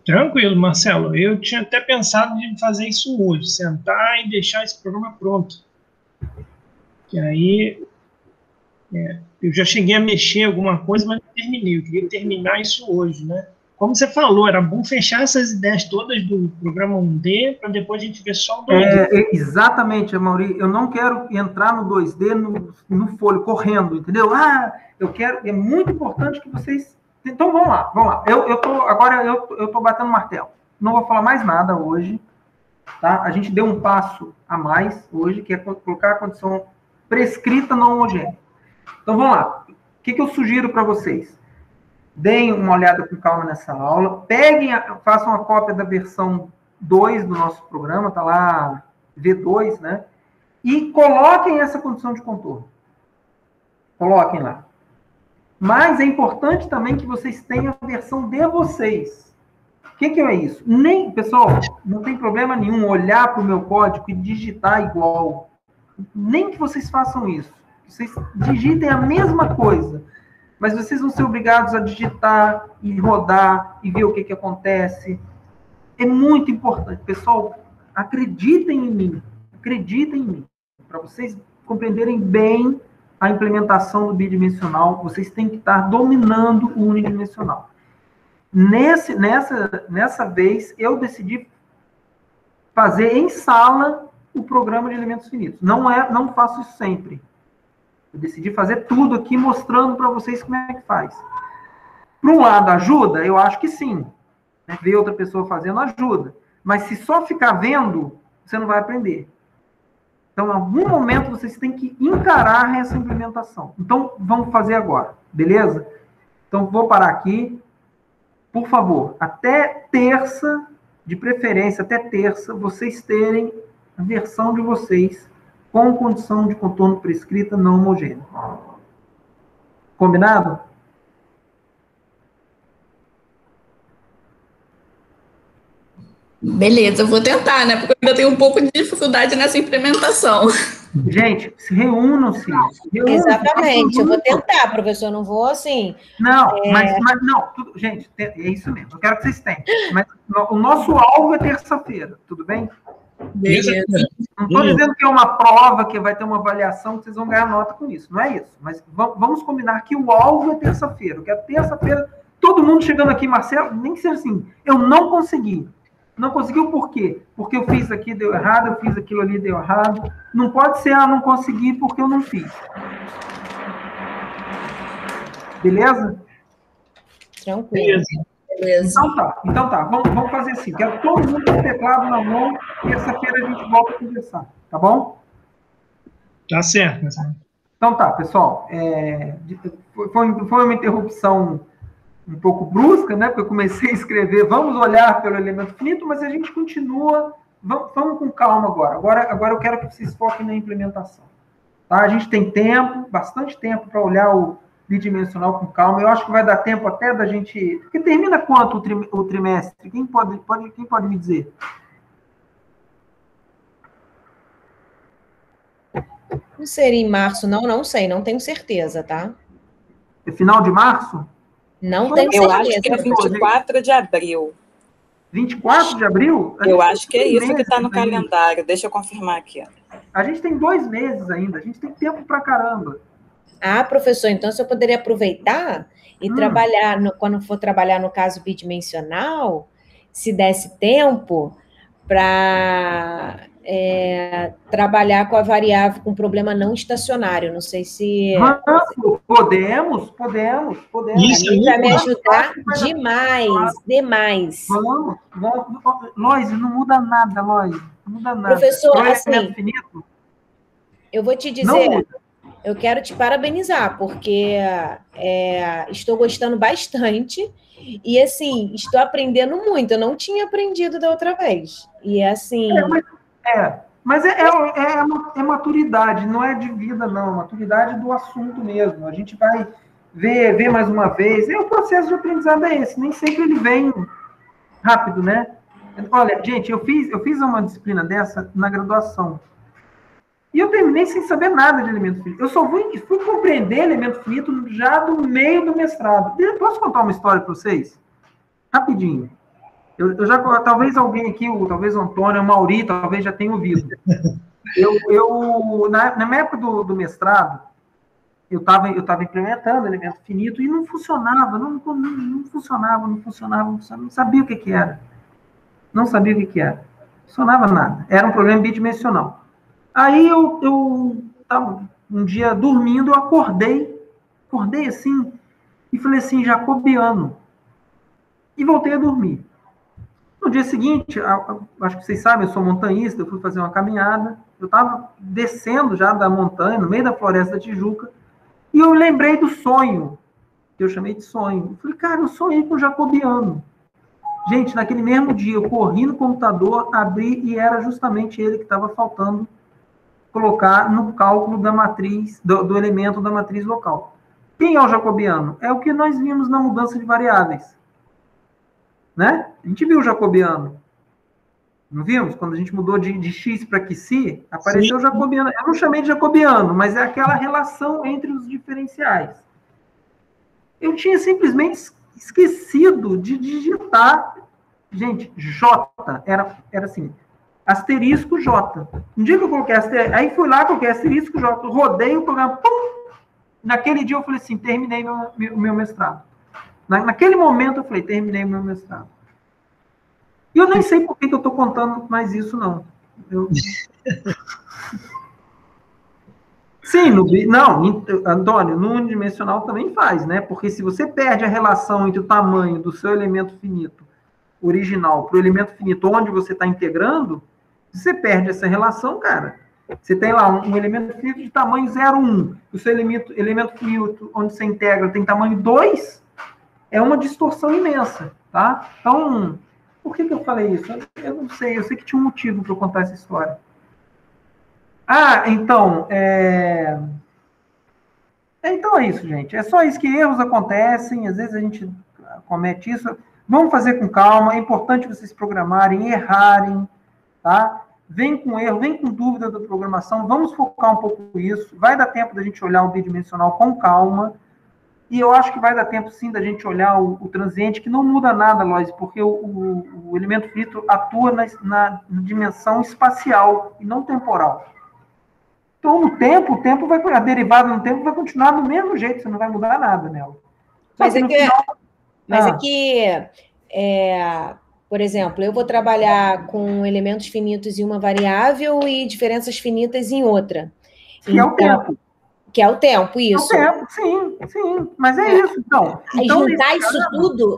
Tranquilo, Marcelo. Eu tinha até pensado em fazer isso hoje, sentar e deixar esse programa pronto. Que aí eu já cheguei a mexer alguma coisa, mas não terminei. Eu queria terminar isso hoje, né? Como você falou, era bom fechar essas ideias todas do programa 1D para depois a gente ver só o 2D. Exatamente, Amaury. Eu não quero entrar no 2D no folho, correndo, entendeu? Eu quero. É muito importante que vocês. Então vamos lá. Agora eu tô batendo martelo. Não vou falar mais nada hoje, tá? A gente deu um passo a mais hoje, que é colocar a condição prescrita não homogênea. Então vamos lá. O que eu sugiro para vocês? deem uma olhada com calma nessa aula, façam a cópia da versão 2 do nosso programa, tá lá, V2, né? E coloquem essa condição de contorno. Coloquem lá. Mas é importante também que vocês tenham a versão de vocês. O que é isso? Pessoal, não tem problema nenhum olhar para o meu código e digitar igual. Nem que vocês façam isso. Vocês digitem a mesma coisa. Mas vocês vão ser obrigados a digitar e rodar e ver o que acontece. É muito importante. Pessoal, acreditem em mim. Acreditem em mim. Para vocês compreenderem bem a implementação do bidimensional, vocês têm que estar dominando o unidimensional. Nessa vez, eu decidi fazer em sala o programa de elementos finitos. Não faço isso sempre. Eu decidi fazer tudo aqui, mostrando para vocês como é que faz. Por um lado, ajuda? Eu acho que sim. Ver outra pessoa fazendo ajuda. Mas se só ficar vendo, você não vai aprender. Então, em algum momento, vocês têm que encarar essa implementação. Então, vamos fazer agora, beleza? Então, vou parar aqui. Por favor, até terça, de preferência, até terça, vocês terem a versão de vocês com condição de contorno prescrita não homogênea. Combinado? Beleza, eu vou tentar, né? Porque eu ainda tenho um pouco de dificuldade nessa implementação. Gente, reúnam-se. Exatamente, eu vou tentar, professor, não vou assim... Não, mas não, gente, é isso mesmo, eu quero que vocês tenham. Mas o nosso alvo é terça-feira, tudo bem? Beleza. Não estou dizendo que é uma prova, que vai ter uma avaliação, que vocês vão ganhar nota com isso, não é isso. Mas vamos combinar que o alvo é terça-feira. Eu quero terça-feira, todo mundo chegando aqui, Marcelo, nem que seja assim, eu não consegui. Não conseguiu por quê? Porque eu fiz aqui, deu errado, eu fiz aquilo ali, deu errado. Não pode ser, não consegui porque eu não fiz. Beleza? Tranquilo. Beleza. Então tá. Vamos fazer assim. Quero todo mundo com o teclado na mão. Terça-feira a gente volta a conversar. Tá bom? Tá certo. Então tá, pessoal. Foi uma interrupção um pouco brusca, né? Porque eu comecei a escrever, vamos olhar pelo elemento finito, mas a gente continua, vamos com calma agora. Agora eu quero que vocês foquem na implementação. Tá? A gente tem tempo, bastante tempo para olhar o bidimensional com calma. Eu acho que vai dar tempo até da gente... Porque termina quanto o trimestre? Quem pode me dizer? Não seria em março, não sei, não tenho certeza, tá? É final de março? Não tenho certeza. Eu acho que é 24 de abril. 24 de abril? Eu acho que é isso que está no calendário. Deixa eu confirmar aqui. A gente tem 2 meses ainda. A gente tem tempo pra caramba. Ah, professor, então se eu poderia aproveitar e trabalhar, quando for trabalhar no caso bidimensional, se desse tempo para trabalhar com a variável com problema não estacionário. Não sei se... Podemos. Isso vai me ajudar demais. Vamos. Lois, não muda nada, Lois. Não muda nada. Professor, assim, eu vou te dizer, eu quero te parabenizar, porque estou gostando bastante e, assim, estou aprendendo muito. Eu não tinha aprendido da outra vez. E, assim... Mas é maturidade, não é de vida, não. É maturidade do assunto mesmo. A gente vai ver mais uma vez. O processo de aprendizado é esse. Nem sempre ele vem rápido, né? Olha, gente, eu fiz uma disciplina dessa na graduação. E eu terminei sem saber nada de elemento finito. Eu só fui compreender elemento finito já do meio do mestrado. Posso contar uma história para vocês? Rapidinho. Eu já, talvez alguém aqui, talvez o Antônio, o Mauri, talvez já tenha ouvido. Na minha época do mestrado, eu estava implementando elemento finito e não funcionava, não funcionava, não sabia o que era. Não sabia o que era. Não funcionava nada. Era um problema bidimensional. Aí eu estava um dia dormindo, eu acordei assim, e falei assim, jacobiano. E voltei a dormir. No dia seguinte, acho que vocês sabem, eu sou montanhista, eu fui fazer uma caminhada, eu estava descendo já da montanha, no meio da floresta da Tijuca, e eu lembrei do sonho que eu chamei de sonho. Eu falei, cara, eu sonhei com o jacobiano. Gente, naquele mesmo dia, eu corri no computador, abri e era justamente ele que estava faltando colocar no cálculo da matriz, do elemento da matriz local. Quem é o jacobiano? É o que nós vimos na mudança de variáveis. Né? A gente viu o jacobiano. Não vimos? Quando a gente mudou de x para xi, apareceu o jacobiano. Eu não chamei de jacobiano, mas é aquela relação entre os diferenciais. Eu tinha simplesmente esquecido de digitar. Gente, J, era assim, asterisco J. Um dia que eu coloquei asterisco, aí fui lá, coloquei asterisco J, rodei o programa, pum! Naquele dia eu falei assim, terminei o meu mestrado. Naquele momento eu falei, terminei o meu mestrado. E eu nem sei por que eu estou contando mais isso, não. Sim, não, Antônio, no unidimensional também faz, né? Porque se você perde a relação entre o tamanho do seu elemento finito original para o elemento finito onde você está integrando, se você perde essa relação, cara, você tem lá um elemento finito de tamanho 0,1, o seu elemento finito onde você integra tem tamanho 2, é uma distorção imensa, tá? Então, por que eu falei isso? Eu não sei, eu sei que tinha um motivo para eu contar essa história. Então, então é isso, gente. É só isso, que erros acontecem, às vezes a gente comete isso. Vamos fazer com calma, é importante vocês se programarem, errarem, tá? Vem com erro, vem com dúvida da programação, vamos focar um pouco nisso. Vai dar tempo da gente olhar o bidimensional com calma, e eu acho que vai dar tempo, sim, da gente olhar o transiente, que não muda nada, Lois, porque o elemento finito atua na dimensão espacial e não temporal. Então, no tempo, a derivada no tempo vai continuar do mesmo jeito, você não vai mudar nada nela. Mas é que, por exemplo, eu vou trabalhar com elementos finitos em uma variável e diferenças finitas em outra. Que é o tempo. Que é o tempo, isso. É o tempo, sim. Mas é isso, então. Aí juntar isso tudo...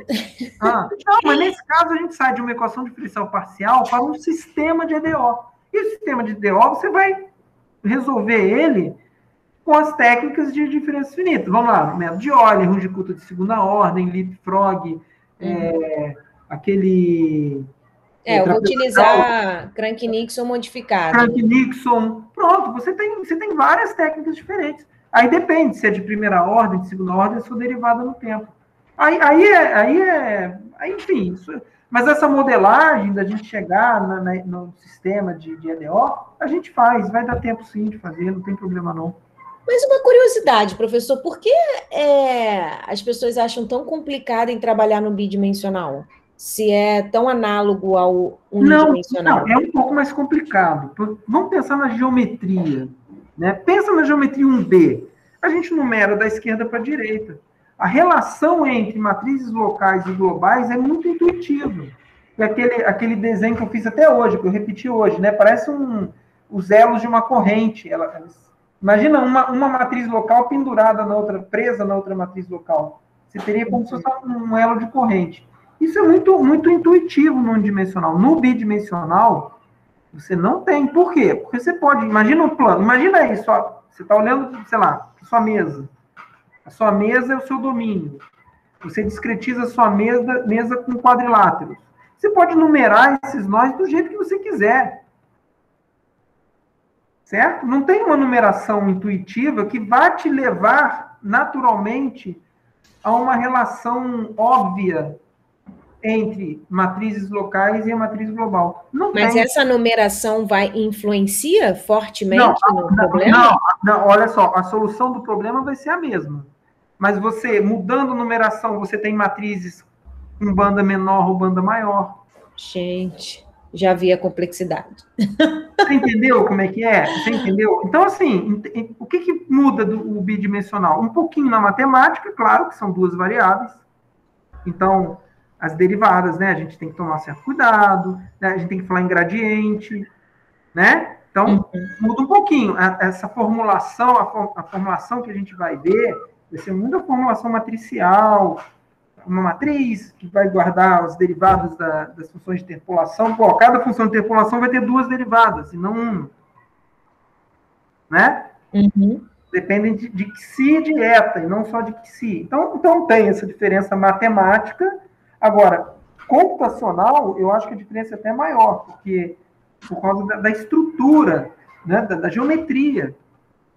Não, mas nesse caso a gente sai de uma equação diferencial parcial para um sistema de EDO. E o sistema de EDO, você vai resolver ele com as técnicas de diferenças finitas. Vamos lá, método de Euler, Runge-Kutta de segunda ordem, Leapfrog, aquele... eu vou utilizar Crank-Nixon modificado. Crank-Nixon, pronto, você tem várias técnicas diferentes. Aí depende se é de primeira ordem, de segunda ordem, se for derivada no tempo. Enfim, isso, mas essa modelagem da gente chegar no sistema de EDO, a gente faz, vai dar tempo sim de fazer, não tem problema não. Mas uma curiosidade, professor, por que as pessoas acham tão complicado em trabalhar no bidimensional? Se é tão análogo ao unidimensional. Não, é um pouco mais complicado. Vamos pensar na geometria. Né? Pensa na geometria 1D. A gente numera da esquerda para a direita. A relação entre matrizes locais e globais é muito intuitiva. E aquele desenho que eu fiz até hoje, que eu repeti hoje, né? Parece os elos de uma corrente. Imagina uma matriz local pendurada na outra, presa na outra matriz local. Você teria como se fosse um elo de corrente. Isso é muito, muito intuitivo no unidimensional. No bidimensional, você não tem. Por quê? Porque você pode... Imagina um plano. Imagina aí, você está olhando, sei lá, a sua mesa. A sua mesa é o seu domínio. Você discretiza a sua mesa com quadriláteros. Você pode numerar esses nós do jeito que você quiser. Certo? Não tem uma numeração intuitiva que vá te levar naturalmente a uma relação óbvia entre matrizes locais e a matriz global. Mas essa numeração influencia fortemente no problema? Não, olha só, a solução do problema vai ser a mesma. Mas você, mudando a numeração, você tem matrizes com banda menor ou banda maior. Gente, já vi a complexidade. Você entendeu como é que é? Você entendeu? Então, assim, o que muda o bidimensional? Um pouquinho na matemática, claro, que são duas variáveis. Então, as derivadas, né? A gente tem que tomar certo cuidado, né? A gente tem que falar em gradiente, né? Então, muda um pouquinho. Essa formulação, a formulação que a gente vai ver, vai ser muita formulação matricial, uma matriz que vai guardar os derivados das funções de interpolação. Pô, cada função de interpolação vai ter duas derivadas, e não uma. Né? dependem de Xi e de eta, e não só de Xi. Então tem essa diferença matemática. Agora, computacional, eu acho que a diferença é até maior, porque por causa da estrutura, né, da geometria.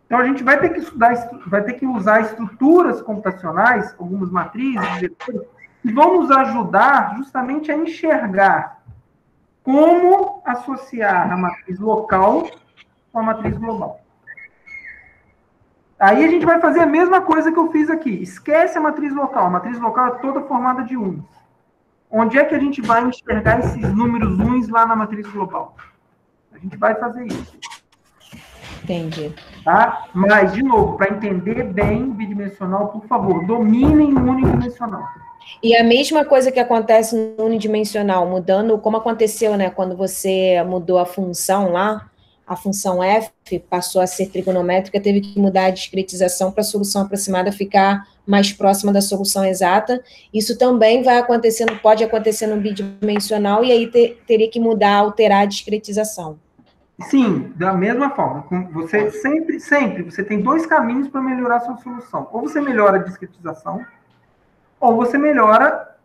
Então, a gente vai ter que estudar, vai ter que usar estruturas computacionais, algumas matrizes, vetores, que vão nos ajudar justamente a enxergar como associar a matriz local com a matriz global. Aí a gente vai fazer a mesma coisa que eu fiz aqui. Esquece a matriz local. A matriz local é toda formada de uns. Onde é que a gente vai enxergar esses números uns lá na matriz global? A gente vai fazer isso. Entendi. Tá? Mas, de novo, para entender bem bidimensional, por favor, dominem o unidimensional. E a mesma coisa que acontece no unidimensional, mudando, como aconteceu, né, quando você mudou a função lá, a função f passou a ser trigonométrica, teve que mudar a discretização para a solução aproximada ficar mais próxima da solução exata. Isso também vai acontecendo, pode acontecer no bidimensional, e aí teria que mudar, alterar a discretização. Sim, da mesma forma. Você sempre, você tem dois caminhos para melhorar a sua solução. Ou você melhora a discretização, ou você melhora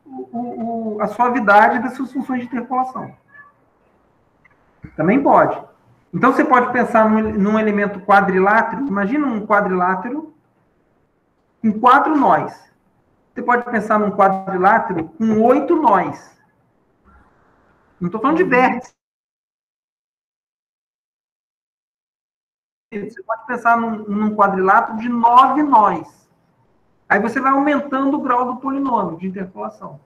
a suavidade das suas funções de interpolação. Também pode. Então, você pode pensar num elemento quadrilátero. Imagina um quadrilátero com 4 nós. Você pode pensar num quadrilátero com 8 nós. Não estou falando de vértice. Você pode pensar num quadrilátero de 9 nós. Aí você vai aumentando o grau do polinômio de interpolação.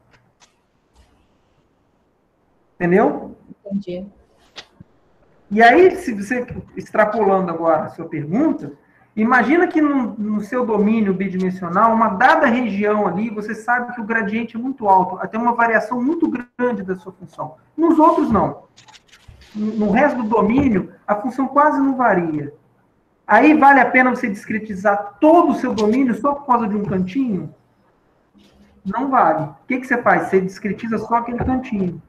Entendeu? Entendi. E aí, se você, extrapolando agora a sua pergunta, imagina que no seu domínio bidimensional, uma dada região ali, você sabe que o gradiente é muito alto, tem uma variação muito grande da sua função. Nos outros, não. No resto do domínio, a função quase não varia. Aí vale a pena você discretizar todo o seu domínio só por causa de um cantinho? Não vale. O que você faz? Você discretiza só aquele cantinho.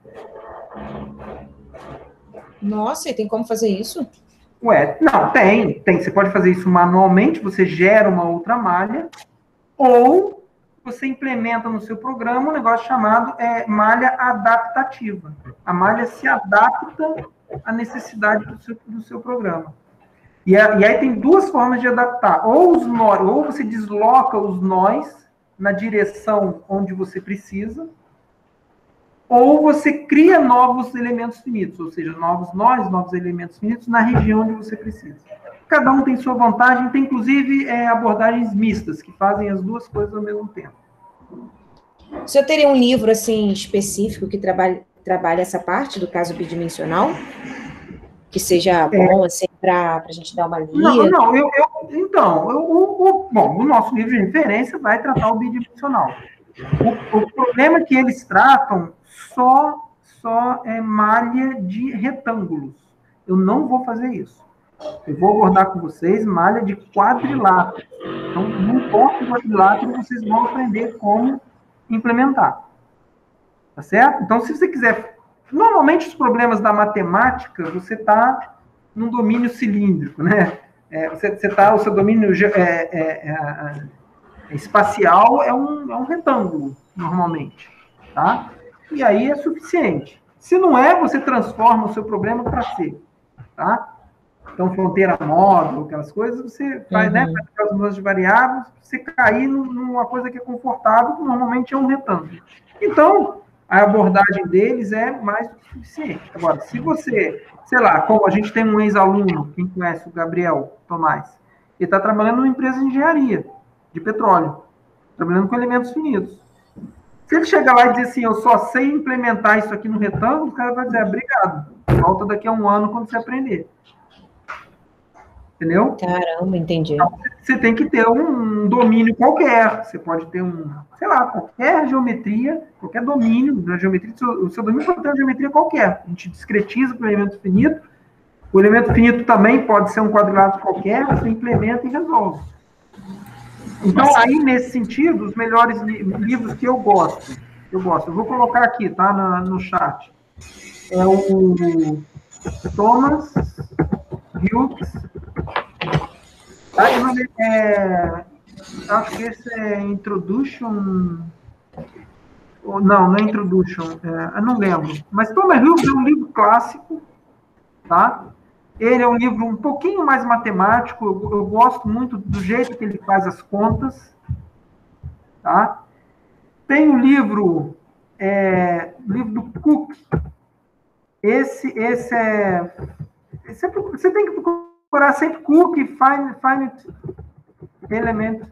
Nossa, e tem como fazer isso? Ué, não, tem. Você pode fazer isso manualmente, você gera uma outra malha, ou você implementa no seu programa um negócio chamado malha adaptativa. A malha se adapta à necessidade do seu programa. E aí tem duas formas de adaptar. Ou você desloca os nós na direção onde você precisa, ou você cria novos elementos finitos, ou seja, novos nós, novos elementos finitos na região onde você precisa. Cada um tem sua vantagem, tem inclusive abordagens mistas, que fazem as duas coisas ao mesmo tempo. O senhor teria um livro assim, específico que trabalhe essa parte do caso bidimensional? Que seja bom, assim, para a gente dar uma lida? Bom, o nosso livro de referência vai tratar o bidimensional. O problema é que eles tratam só malha de retângulos. Eu não vou fazer isso. Eu vou abordar com vocês malha de quadrilátero. Então, não importa o quadrilátero, vocês vão aprender como implementar. Tá certo? Então, se você quiser... Normalmente, os problemas da matemática, você está num domínio cilíndrico, né? O seu domínio espacial é um retângulo, normalmente, tá? E aí é suficiente. Se não é, você transforma o seu problema para ser, tá? Então, fronteira módulo, aquelas coisas, você faz, né? Faz as mudanças de variáveis, você cair numa coisa que é confortável, que normalmente é um retângulo. Então, a abordagem deles é mais do que suficiente. Agora, se você, sei lá, como a gente tem um ex-aluno, quem conhece o Gabriel Tomás, ele está trabalhando numa empresa de engenharia, de petróleo, trabalhando com elementos finitos. Se ele chegar lá e dizer assim, eu só sei implementar isso aqui no retângulo, o cara vai dizer, obrigado, volta daqui a um ano quando você aprender. Entendeu? Caramba, entendi. Então, você tem que ter um domínio qualquer. Você pode ter sei lá, qualquer geometria, qualquer domínio da geometria. O seu domínio pode ter uma geometria qualquer. A gente discretiza para o elemento finito. O elemento finito também pode ser um quadrilátero qualquer, você implementa e resolve. Então, aí, nesse sentido, os melhores livros que eu gosto. Eu vou colocar aqui, tá? No chat. É o Thomas Hughes Tá? Acho que esse é Introduction... Não é Introduction, eu não lembro. Mas Thomas Hughes é um livro clássico, tá? Ele é um livro um pouquinho mais matemático, eu gosto muito do jeito que ele faz as contas, tá? Tem o livro do Cook. Esse você tem que procurar sempre Cook Finite Element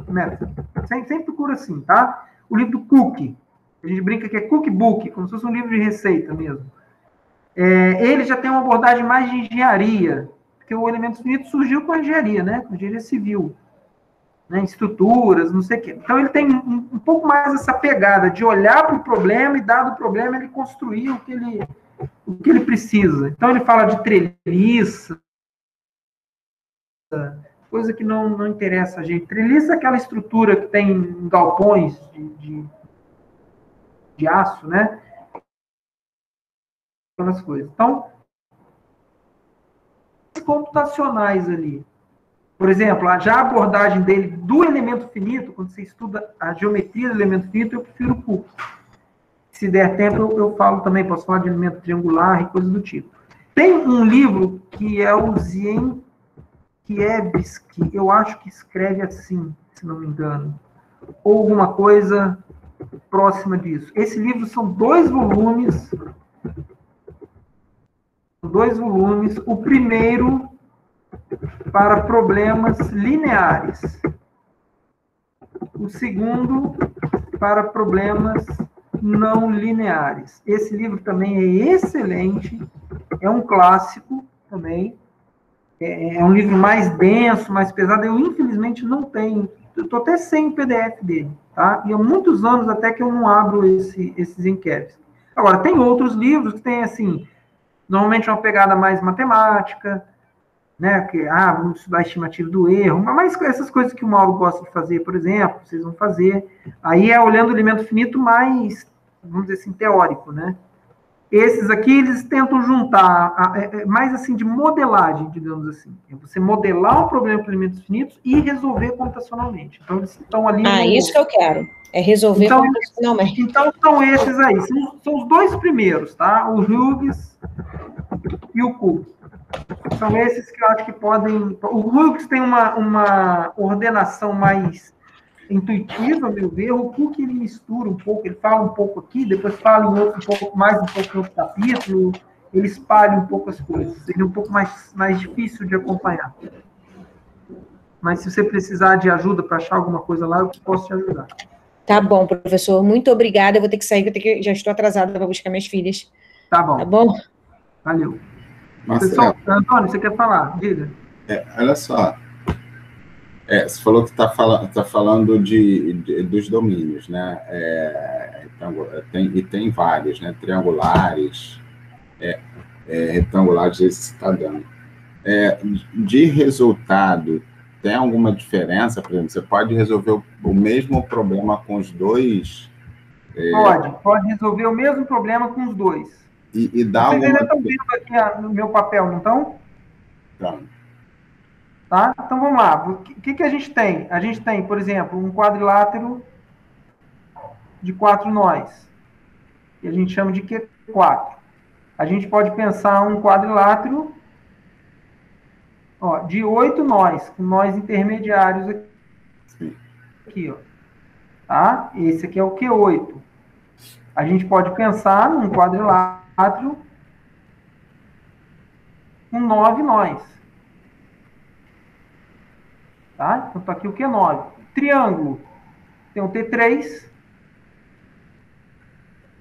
Method. Sempre procura assim, tá? O livro do Cook. A gente brinca que é cookbook, como se fosse um livro de receita mesmo. Ele já tem uma abordagem mais de engenharia, porque o Elementos Finitos surgiu com a engenharia, né? Com a engenharia civil. Né? Estruturas, não sei o quê. Então, ele tem um pouco mais essa pegada de olhar para o problema e, dado o problema, ele construir o que ele precisa. Então, ele fala de treliça, coisa que não interessa a gente. Treliça é aquela estrutura que tem galpões de aço, né? Aquelas coisas. Então, computacionais ali. Por exemplo, já a abordagem dele do elemento finito, quando você estuda a geometria do elemento finito, eu prefiro o Cook. Se der tempo, eu falo também, posso falar de elemento triangular e coisas do tipo. Tem um livro que é o Zienkiewicz, eu acho que escreve assim, se não me engano, ou alguma coisa próxima disso. Esse livro são 2 volumes. O primeiro para problemas lineares. O segundo para problemas não lineares. Esse livro também é excelente, é um clássico também, é um livro mais denso, mais pesado. Eu, infelizmente, não tenho, eu estou até sem o PDF dele, tá? E há muitos anos até que eu não abro esses enquetes. Agora, tem outros livros que tem, assim, normalmente uma pegada mais matemática, né? Que, vamos estudar a estimativa do erro, mas essas coisas que o Mauro gosta de fazer, por exemplo, vocês vão fazer. Aí é olhando o elemento finito mais, vamos dizer assim, teórico, né? Esses aqui, eles tentam juntar, mais assim, de modelagem, digamos assim. É você modelar um problema para elementos finitos e resolver computacionalmente. Então, eles estão ali... Isso que eu quero. É resolver computacionalmente. Então, são esses aí. São os 2 primeiros, tá? O Hughes e o Cook. São esses que eu acho que podem... O Hughes tem uma ordenação mais intuitiva, a meu ver. O Cook, ele mistura um pouco, ele fala um pouco aqui, depois fala em outro, um pouco em outro capítulo, ele espalha um pouco as coisas. Ele é um pouco mais difícil de acompanhar. Mas se você precisar de ajuda para achar alguma coisa lá, eu posso te ajudar. Tá bom, professor. Muito obrigada. Eu vou ter que sair, já estou atrasada para buscar minhas filhas. Tá bom. Tá bom? Valeu. Marcelo, Antônio, você quer falar? Diga. Olha só. Você falou que está falando dos domínios, né? Tem vários, né? Triangulares, retangulares, esse está dando. De resultado, tem alguma diferença? Por exemplo, você pode resolver o mesmo problema com os dois? Pode resolver o mesmo problema com os dois. E dá Vocês alguma... ainda estão vendo aqui no meu papel, não estão? Então. Tá? Então, vamos lá. O que a gente tem? A gente tem, por exemplo, um quadrilátero de 4 nós, que a gente chama de Q4. A gente pode pensar um quadrilátero de 8 nós, com nós intermediários aqui. Tá? Esse aqui é o Q8. A gente pode pensar num quadrilátero com 9 nós. Tá? Então, está aqui o Q9. Triângulo. Tem o T3.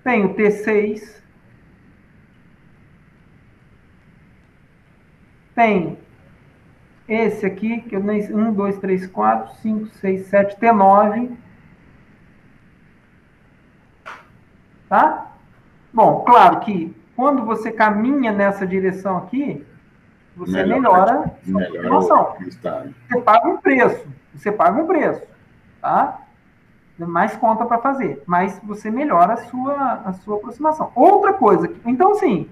Tem o T6. Tem esse aqui, que eu nem... 1, 2, 3, 4, 5, 6, 7, T9. Tá? Bom, claro que quando você caminha nessa direção aqui, você melhora a sua informação. Você paga um preço. Tá? Mais conta para fazer. Mas você melhora a sua aproximação. Outra coisa, então, assim,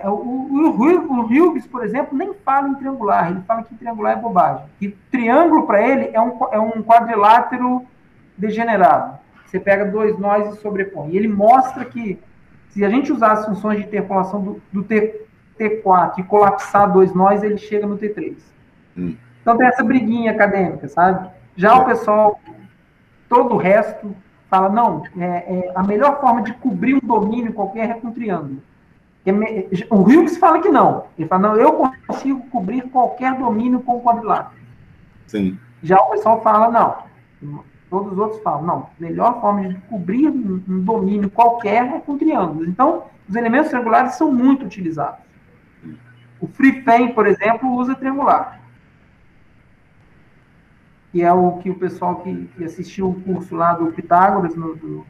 O Hughes, por exemplo, nem fala em triangular, ele fala que triangular é bobagem. Que triângulo, para ele, é um quadrilátero degenerado. Você pega dois nós e sobrepõe. E ele mostra que, se a gente usar as funções de interpolação do T4 e colapsar dois nós, ele chega no T3. Então tem essa briguinha acadêmica, sabe? Já o pessoal, todo o resto, fala, não, a melhor forma de cobrir um domínio qualquer é com triângulo. O Hughes fala que não. Ele fala, não, eu consigo cobrir qualquer domínio com quadrilátero. Sim. Já o pessoal fala, não. Todos os outros falam, não, a melhor forma de cobrir um domínio qualquer é com triângulos. Então, os elementos triangulares são muito utilizados. O FreeFEM, por exemplo, usa triangular. Que é o que o pessoal que assistiu o curso lá do Pitágoras, no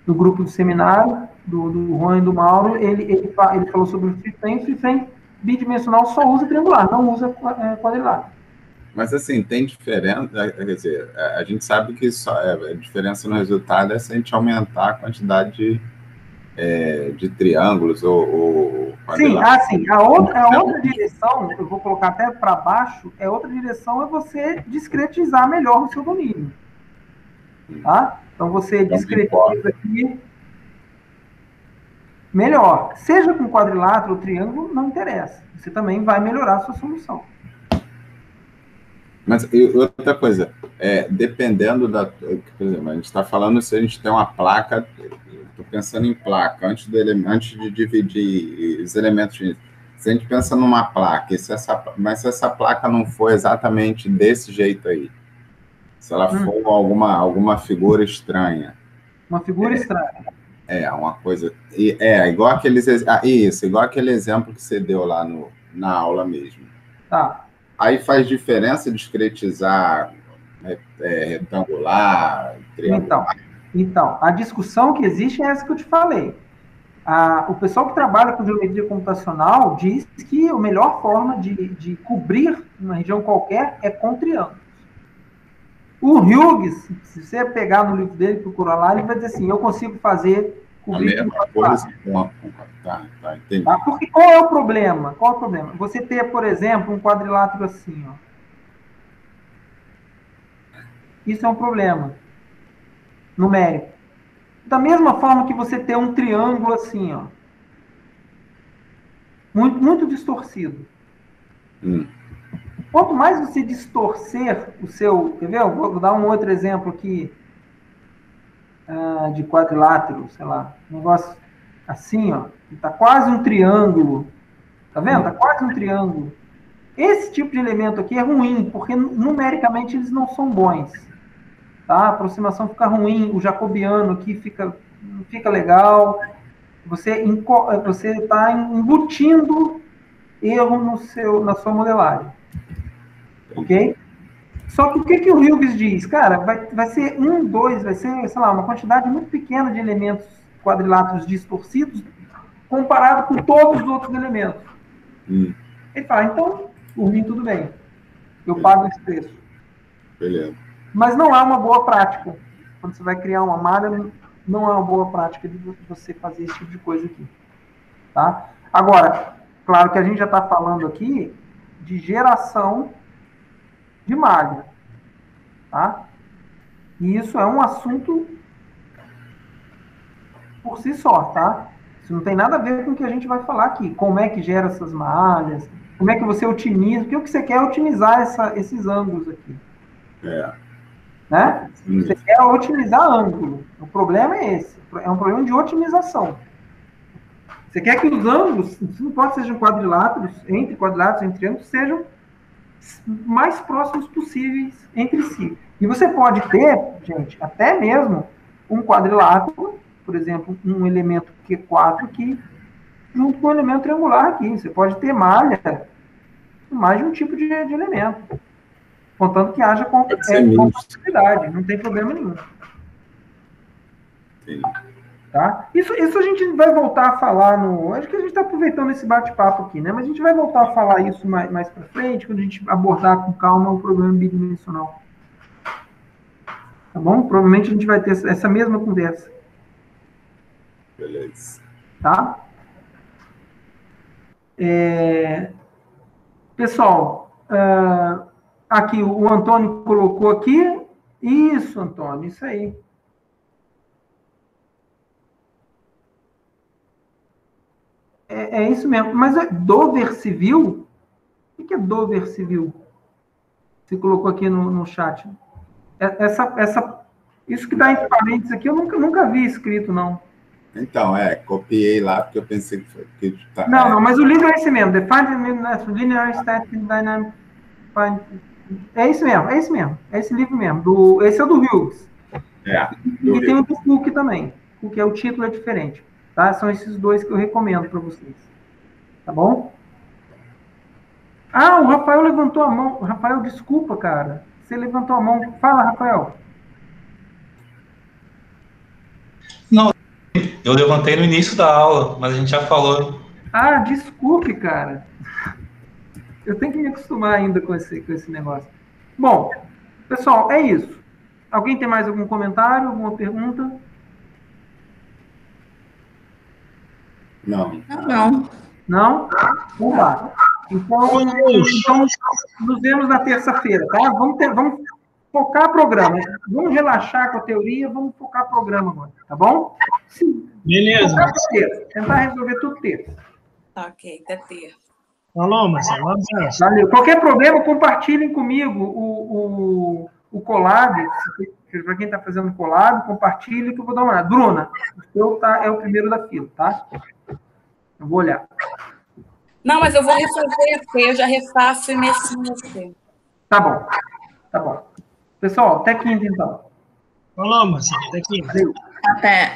grupo do seminário, do Juan e do Mauro, ele falou sobre o FreeFEM. O FreeFEM bidimensional só usa triangular, não usa quadrilátero. Mas, assim, tem diferença, quer dizer, a gente sabe que a diferença no resultado é se a gente aumentar a quantidade de triângulos ou quadriláteros. Sim, a outra direção, eu vou colocar até para baixo, outra direção é você discretizar melhor o seu domínio. Tá? Então, você discretiza aqui melhor. Seja com quadrilátero ou triângulo, não interessa. Você também vai melhorar a sua solução. Mas outra coisa, dependendo da... Por exemplo, a gente está falando se a gente tem uma placa, estou pensando em placa, antes de dividir os elementos, se a gente pensa numa placa, mas se essa placa não for exatamente desse jeito aí, se ela for alguma figura estranha. Uma figura estranha. Uma coisa... igual igual aquele exemplo que você deu lá na aula mesmo. Tá. Aí faz diferença discretizar retangular, triangular? Então, a discussão que existe é essa que eu te falei. O pessoal que trabalha com geometria computacional diz que a melhor forma de cobrir uma região qualquer é com triângulos. O Hughes, se você pegar no livro dele e procurar lá, ele vai dizer assim, eu consigo fazer... A mesma coisa. Tá, entendi. Tá? Porque qual é o problema? Você ter, por exemplo, um quadrilátero assim, ó. Isso é um problema numérico. Da mesma forma que você ter um triângulo assim, ó. Muito, muito distorcido. Quanto mais você distorcer o seu... Quer ver? Eu vou dar um outro exemplo aqui. De quadrilátero, sei lá, um negócio assim, ó, tá quase um triângulo, tá vendo? Tá quase um triângulo. Esse tipo de elemento aqui é ruim, porque numericamente eles não são bons, tá? A aproximação fica ruim, o jacobiano aqui não fica legal, você está embutindo erro na sua modelagem, ok? Só que o que o Hughes diz? Cara, vai ser vai ser, sei lá, uma quantidade muito pequena de elementos quadriláteros distorcidos comparado com todos os outros elementos. Ele fala, então, por mim, tudo bem. Eu pago esse preço. Beleza. Mas não é uma boa prática. Quando você vai criar uma malha, não é uma boa prática de você fazer esse tipo de coisa aqui. Tá? Agora, claro que a gente já está falando aqui de geração de malha, tá? E isso é um assunto por si só, tá? Isso não tem nada a ver com o que a gente vai falar aqui. Como é que gera essas malhas, como é que você otimiza, o que você quer é otimizar esses ângulos aqui. Né? Você quer otimizar ângulo. O problema é esse. É um problema de otimização. Você quer que os ângulos, não pode sejam quadriláteros, entre triângulos, sejam mais próximos possíveis entre si. E você pode ter, gente, até mesmo um quadrilátero, por exemplo, um elemento Q4 aqui, junto com um elemento triangular aqui. Você pode ter malha mais de um tipo de elemento. Contanto que haja compatibilidade, não tem problema nenhum. Sim. Tá? Isso a gente vai voltar a falar acho que a gente está aproveitando esse bate-papo aqui, né? Mas a gente vai voltar a falar isso mais para frente, quando a gente abordar com calma o problema bidimensional. Tá bom? Provavelmente a gente vai ter essa mesma conversa. Beleza. Tá? Pessoal, aqui o Antônio colocou aqui. Isso, Antônio, isso aí. É isso mesmo. Mas é dover civil? O que é dover civil? Você colocou aqui no chat. Isso que dá em parênteses aqui, eu nunca vi escrito, não. Então, copiei lá, porque eu pensei que tá, não, mas o livro é esse mesmo. Define Linear Static Dynamic. É esse mesmo. É esse livro mesmo. Esse é o do Hughes. E tem o do Cook também. Porque o título é diferente. Tá? São esses dois que eu recomendo para vocês. Tá bom? O Rafael levantou a mão. Rafael, desculpa, cara. Você levantou a mão. Fala, Rafael. Não, eu levantei no início da aula, mas a gente já falou. Desculpe, cara. Eu tenho que me acostumar ainda com esse negócio. Bom, pessoal, é isso. Alguém tem mais algum comentário, alguma pergunta? Não. Não? Vamos lá. Então, nos vemos na terça-feira, tá? Vamos focar programa. Vamos relaxar com a teoria, vamos focar programa agora, tá bom? Sim. Beleza. Tentar resolver tudo terça. Ok, até terça. Falou, Marcelo. Valeu. Qualquer problema, compartilhem comigo o Colab. Para quem está fazendo Colab, compartilhe que eu vou dar uma olhada. Bruna, o seu é o primeiro da fila, tá? Eu vou olhar. Não, mas eu vou refazer a C, eu já refaço e mexo no C. Tá bom. Pessoal, até quinta, então. Falou, Marcelo. Até quinta. Valeu. Até.